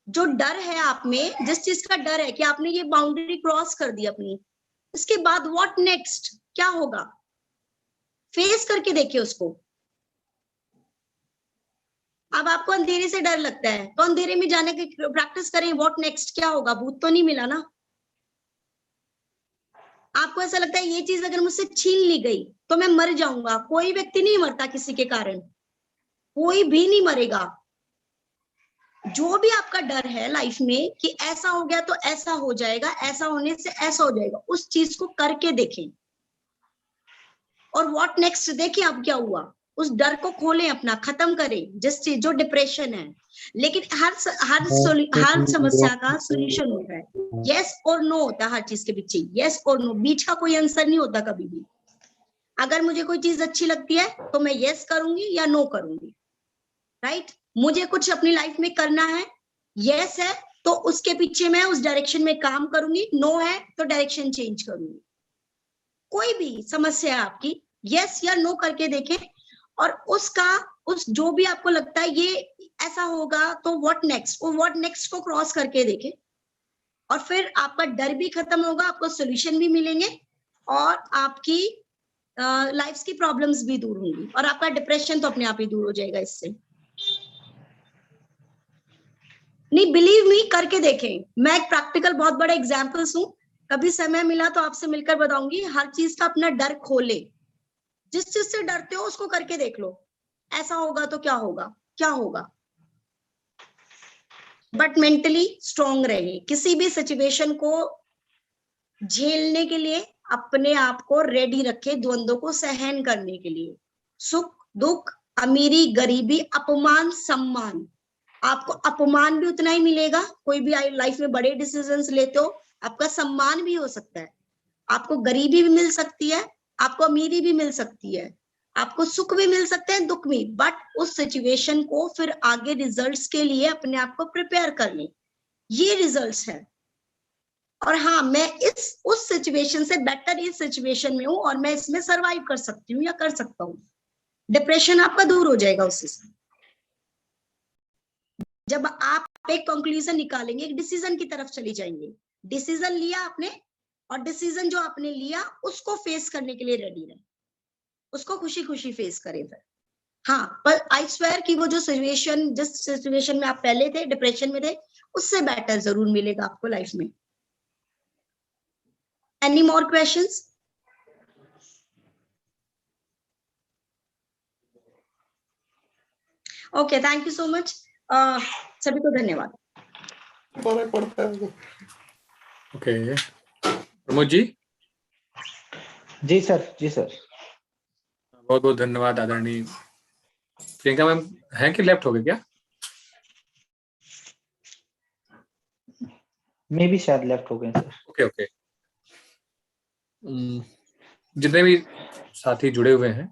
जो डर है आप में, जिस चीज का डर है कि आपने ये बाउंड्री क्रॉस कर दी अपनी, इसके बाद व्हाट नेक्स्ट, क्या होगा, फेस करके देखिए उसको। अब आपको अंधेरे से डर लगता है तो अंधेरे में जाने की प्रैक्टिस करें, व्हाट नेक्स्ट, क्या होगा, भूत तो नहीं मिला ना। आपको ऐसा लगता है ये चीज अगर मुझसे छीन ली गई तो मैं मर जाऊंगा। कोई व्यक्ति नहीं मरता किसी के कारण, कोई भी नहीं मरेगा। जो भी आपका डर है लाइफ में कि ऐसा हो गया तो ऐसा हो जाएगा, ऐसा होने से ऐसा हो जाएगा, उस चीज को करके देखें और व्हाट नेक्स्ट देखें अब क्या हुआ, उस डर को खोलें, अपना खत्म करें जिस चीज जो डिप्रेशन है। लेकिन हर समस्या का सोल्यूशन होता है, यस और नो होता है हर चीज के पीछे, यस और नो, बीच का कोई आंसर नहीं होता कभी भी। अगर मुझे कोई चीज अच्छी लगती है तो मैं यस करूंगी या नो करूंगी, राइट। मुझे कुछ अपनी लाइफ में करना है, यस है तो उसके पीछे मैं उस डायरेक्शन में काम करूंगी, नो है तो डायरेक्शन चेंज करूंगी। कोई भी समस्या आपकी यस या नो करके देखें और उस जो भी आपको लगता है ये ऐसा होगा तो व्हाट नेक्स्ट, वो व्हाट नेक्स्ट को क्रॉस करके देखें और फिर आपका डर भी खत्म होगा, आपको सोल्यूशन भी मिलेंगे और आपकी लाइफ की प्रॉब्लम्स भी दूर होंगी और आपका डिप्रेशन तो अपने आप ही दूर हो जाएगा इससे। नहीं, बिलीव मी, करके देखें। मैं एक प्रैक्टिकल बहुत बड़ा एग्जाम्पल्स हूँ, कभी समय मिला तो आपसे मिलकर बताऊंगी। हर चीज का अपना डर खोले, जिस चीज से डरते हो उसको करके देख लो, ऐसा होगा तो क्या होगा, क्या होगा। बट मेंटली स्ट्रॉन्ग रहे, किसी भी सिचुएशन को झेलने के लिए अपने आप को रेडी रखे, द्वंद्वों को सहन करने के लिए। सुख दुख, अमीरी गरीबी, अपमान सम्मान, आपको अपमान भी उतना ही मिलेगा। कोई भी लाइफ में बड़े डिसीजंस लेते हो, आपका सम्मान भी हो सकता है, आपको गरीबी भी मिल सकती है, आपको अमीरी भी मिल सकती है, आपको सुख भी मिल सकते हैं, दुख भी। बट उस सिचुएशन को फिर आगे रिजल्ट्स के लिए अपने आप को प्रिपेयर कर लें, ये रिजल्ट्स है। और हाँ, मैं उस सिचुएशन से बेटर इस सिचुएशन में हूं और मैं इसमें सरवाइव कर सकती हूँ या कर सकता हूँ। डिप्रेशन आपका दूर हो जाएगा उससे। जब आप एक कंक्लूजन निकालेंगे, एक डिसीजन की तरफ चली जाएंगे। डिसीजन लिया आपने और डिसीजन जो आपने लिया उसको फेस करने के लिए रेडी रहे, उसको खुशी खुशी फेस करें फिर। हाँ, पर आई स्वेयर कि वो जो सिचुएशन, जिस सिचुएशन में आप पहले थे, डिप्रेशन में थे, उससे बेटर जरूर मिलेगा आपको लाइफ में। Any more questions? Okay, thank you so much, सभी को धन्यवाद। ओके, प्रमोद जी। जी सर, जी सर। बहुत बहुत धन्यवाद आदरणीय। प्रियंका मैम है कि लेफ्ट हो गए क्या? मैं भी शायद लेफ्ट हो गए सर। Okay okay. जितने भी साथी जुड़े हुए हैं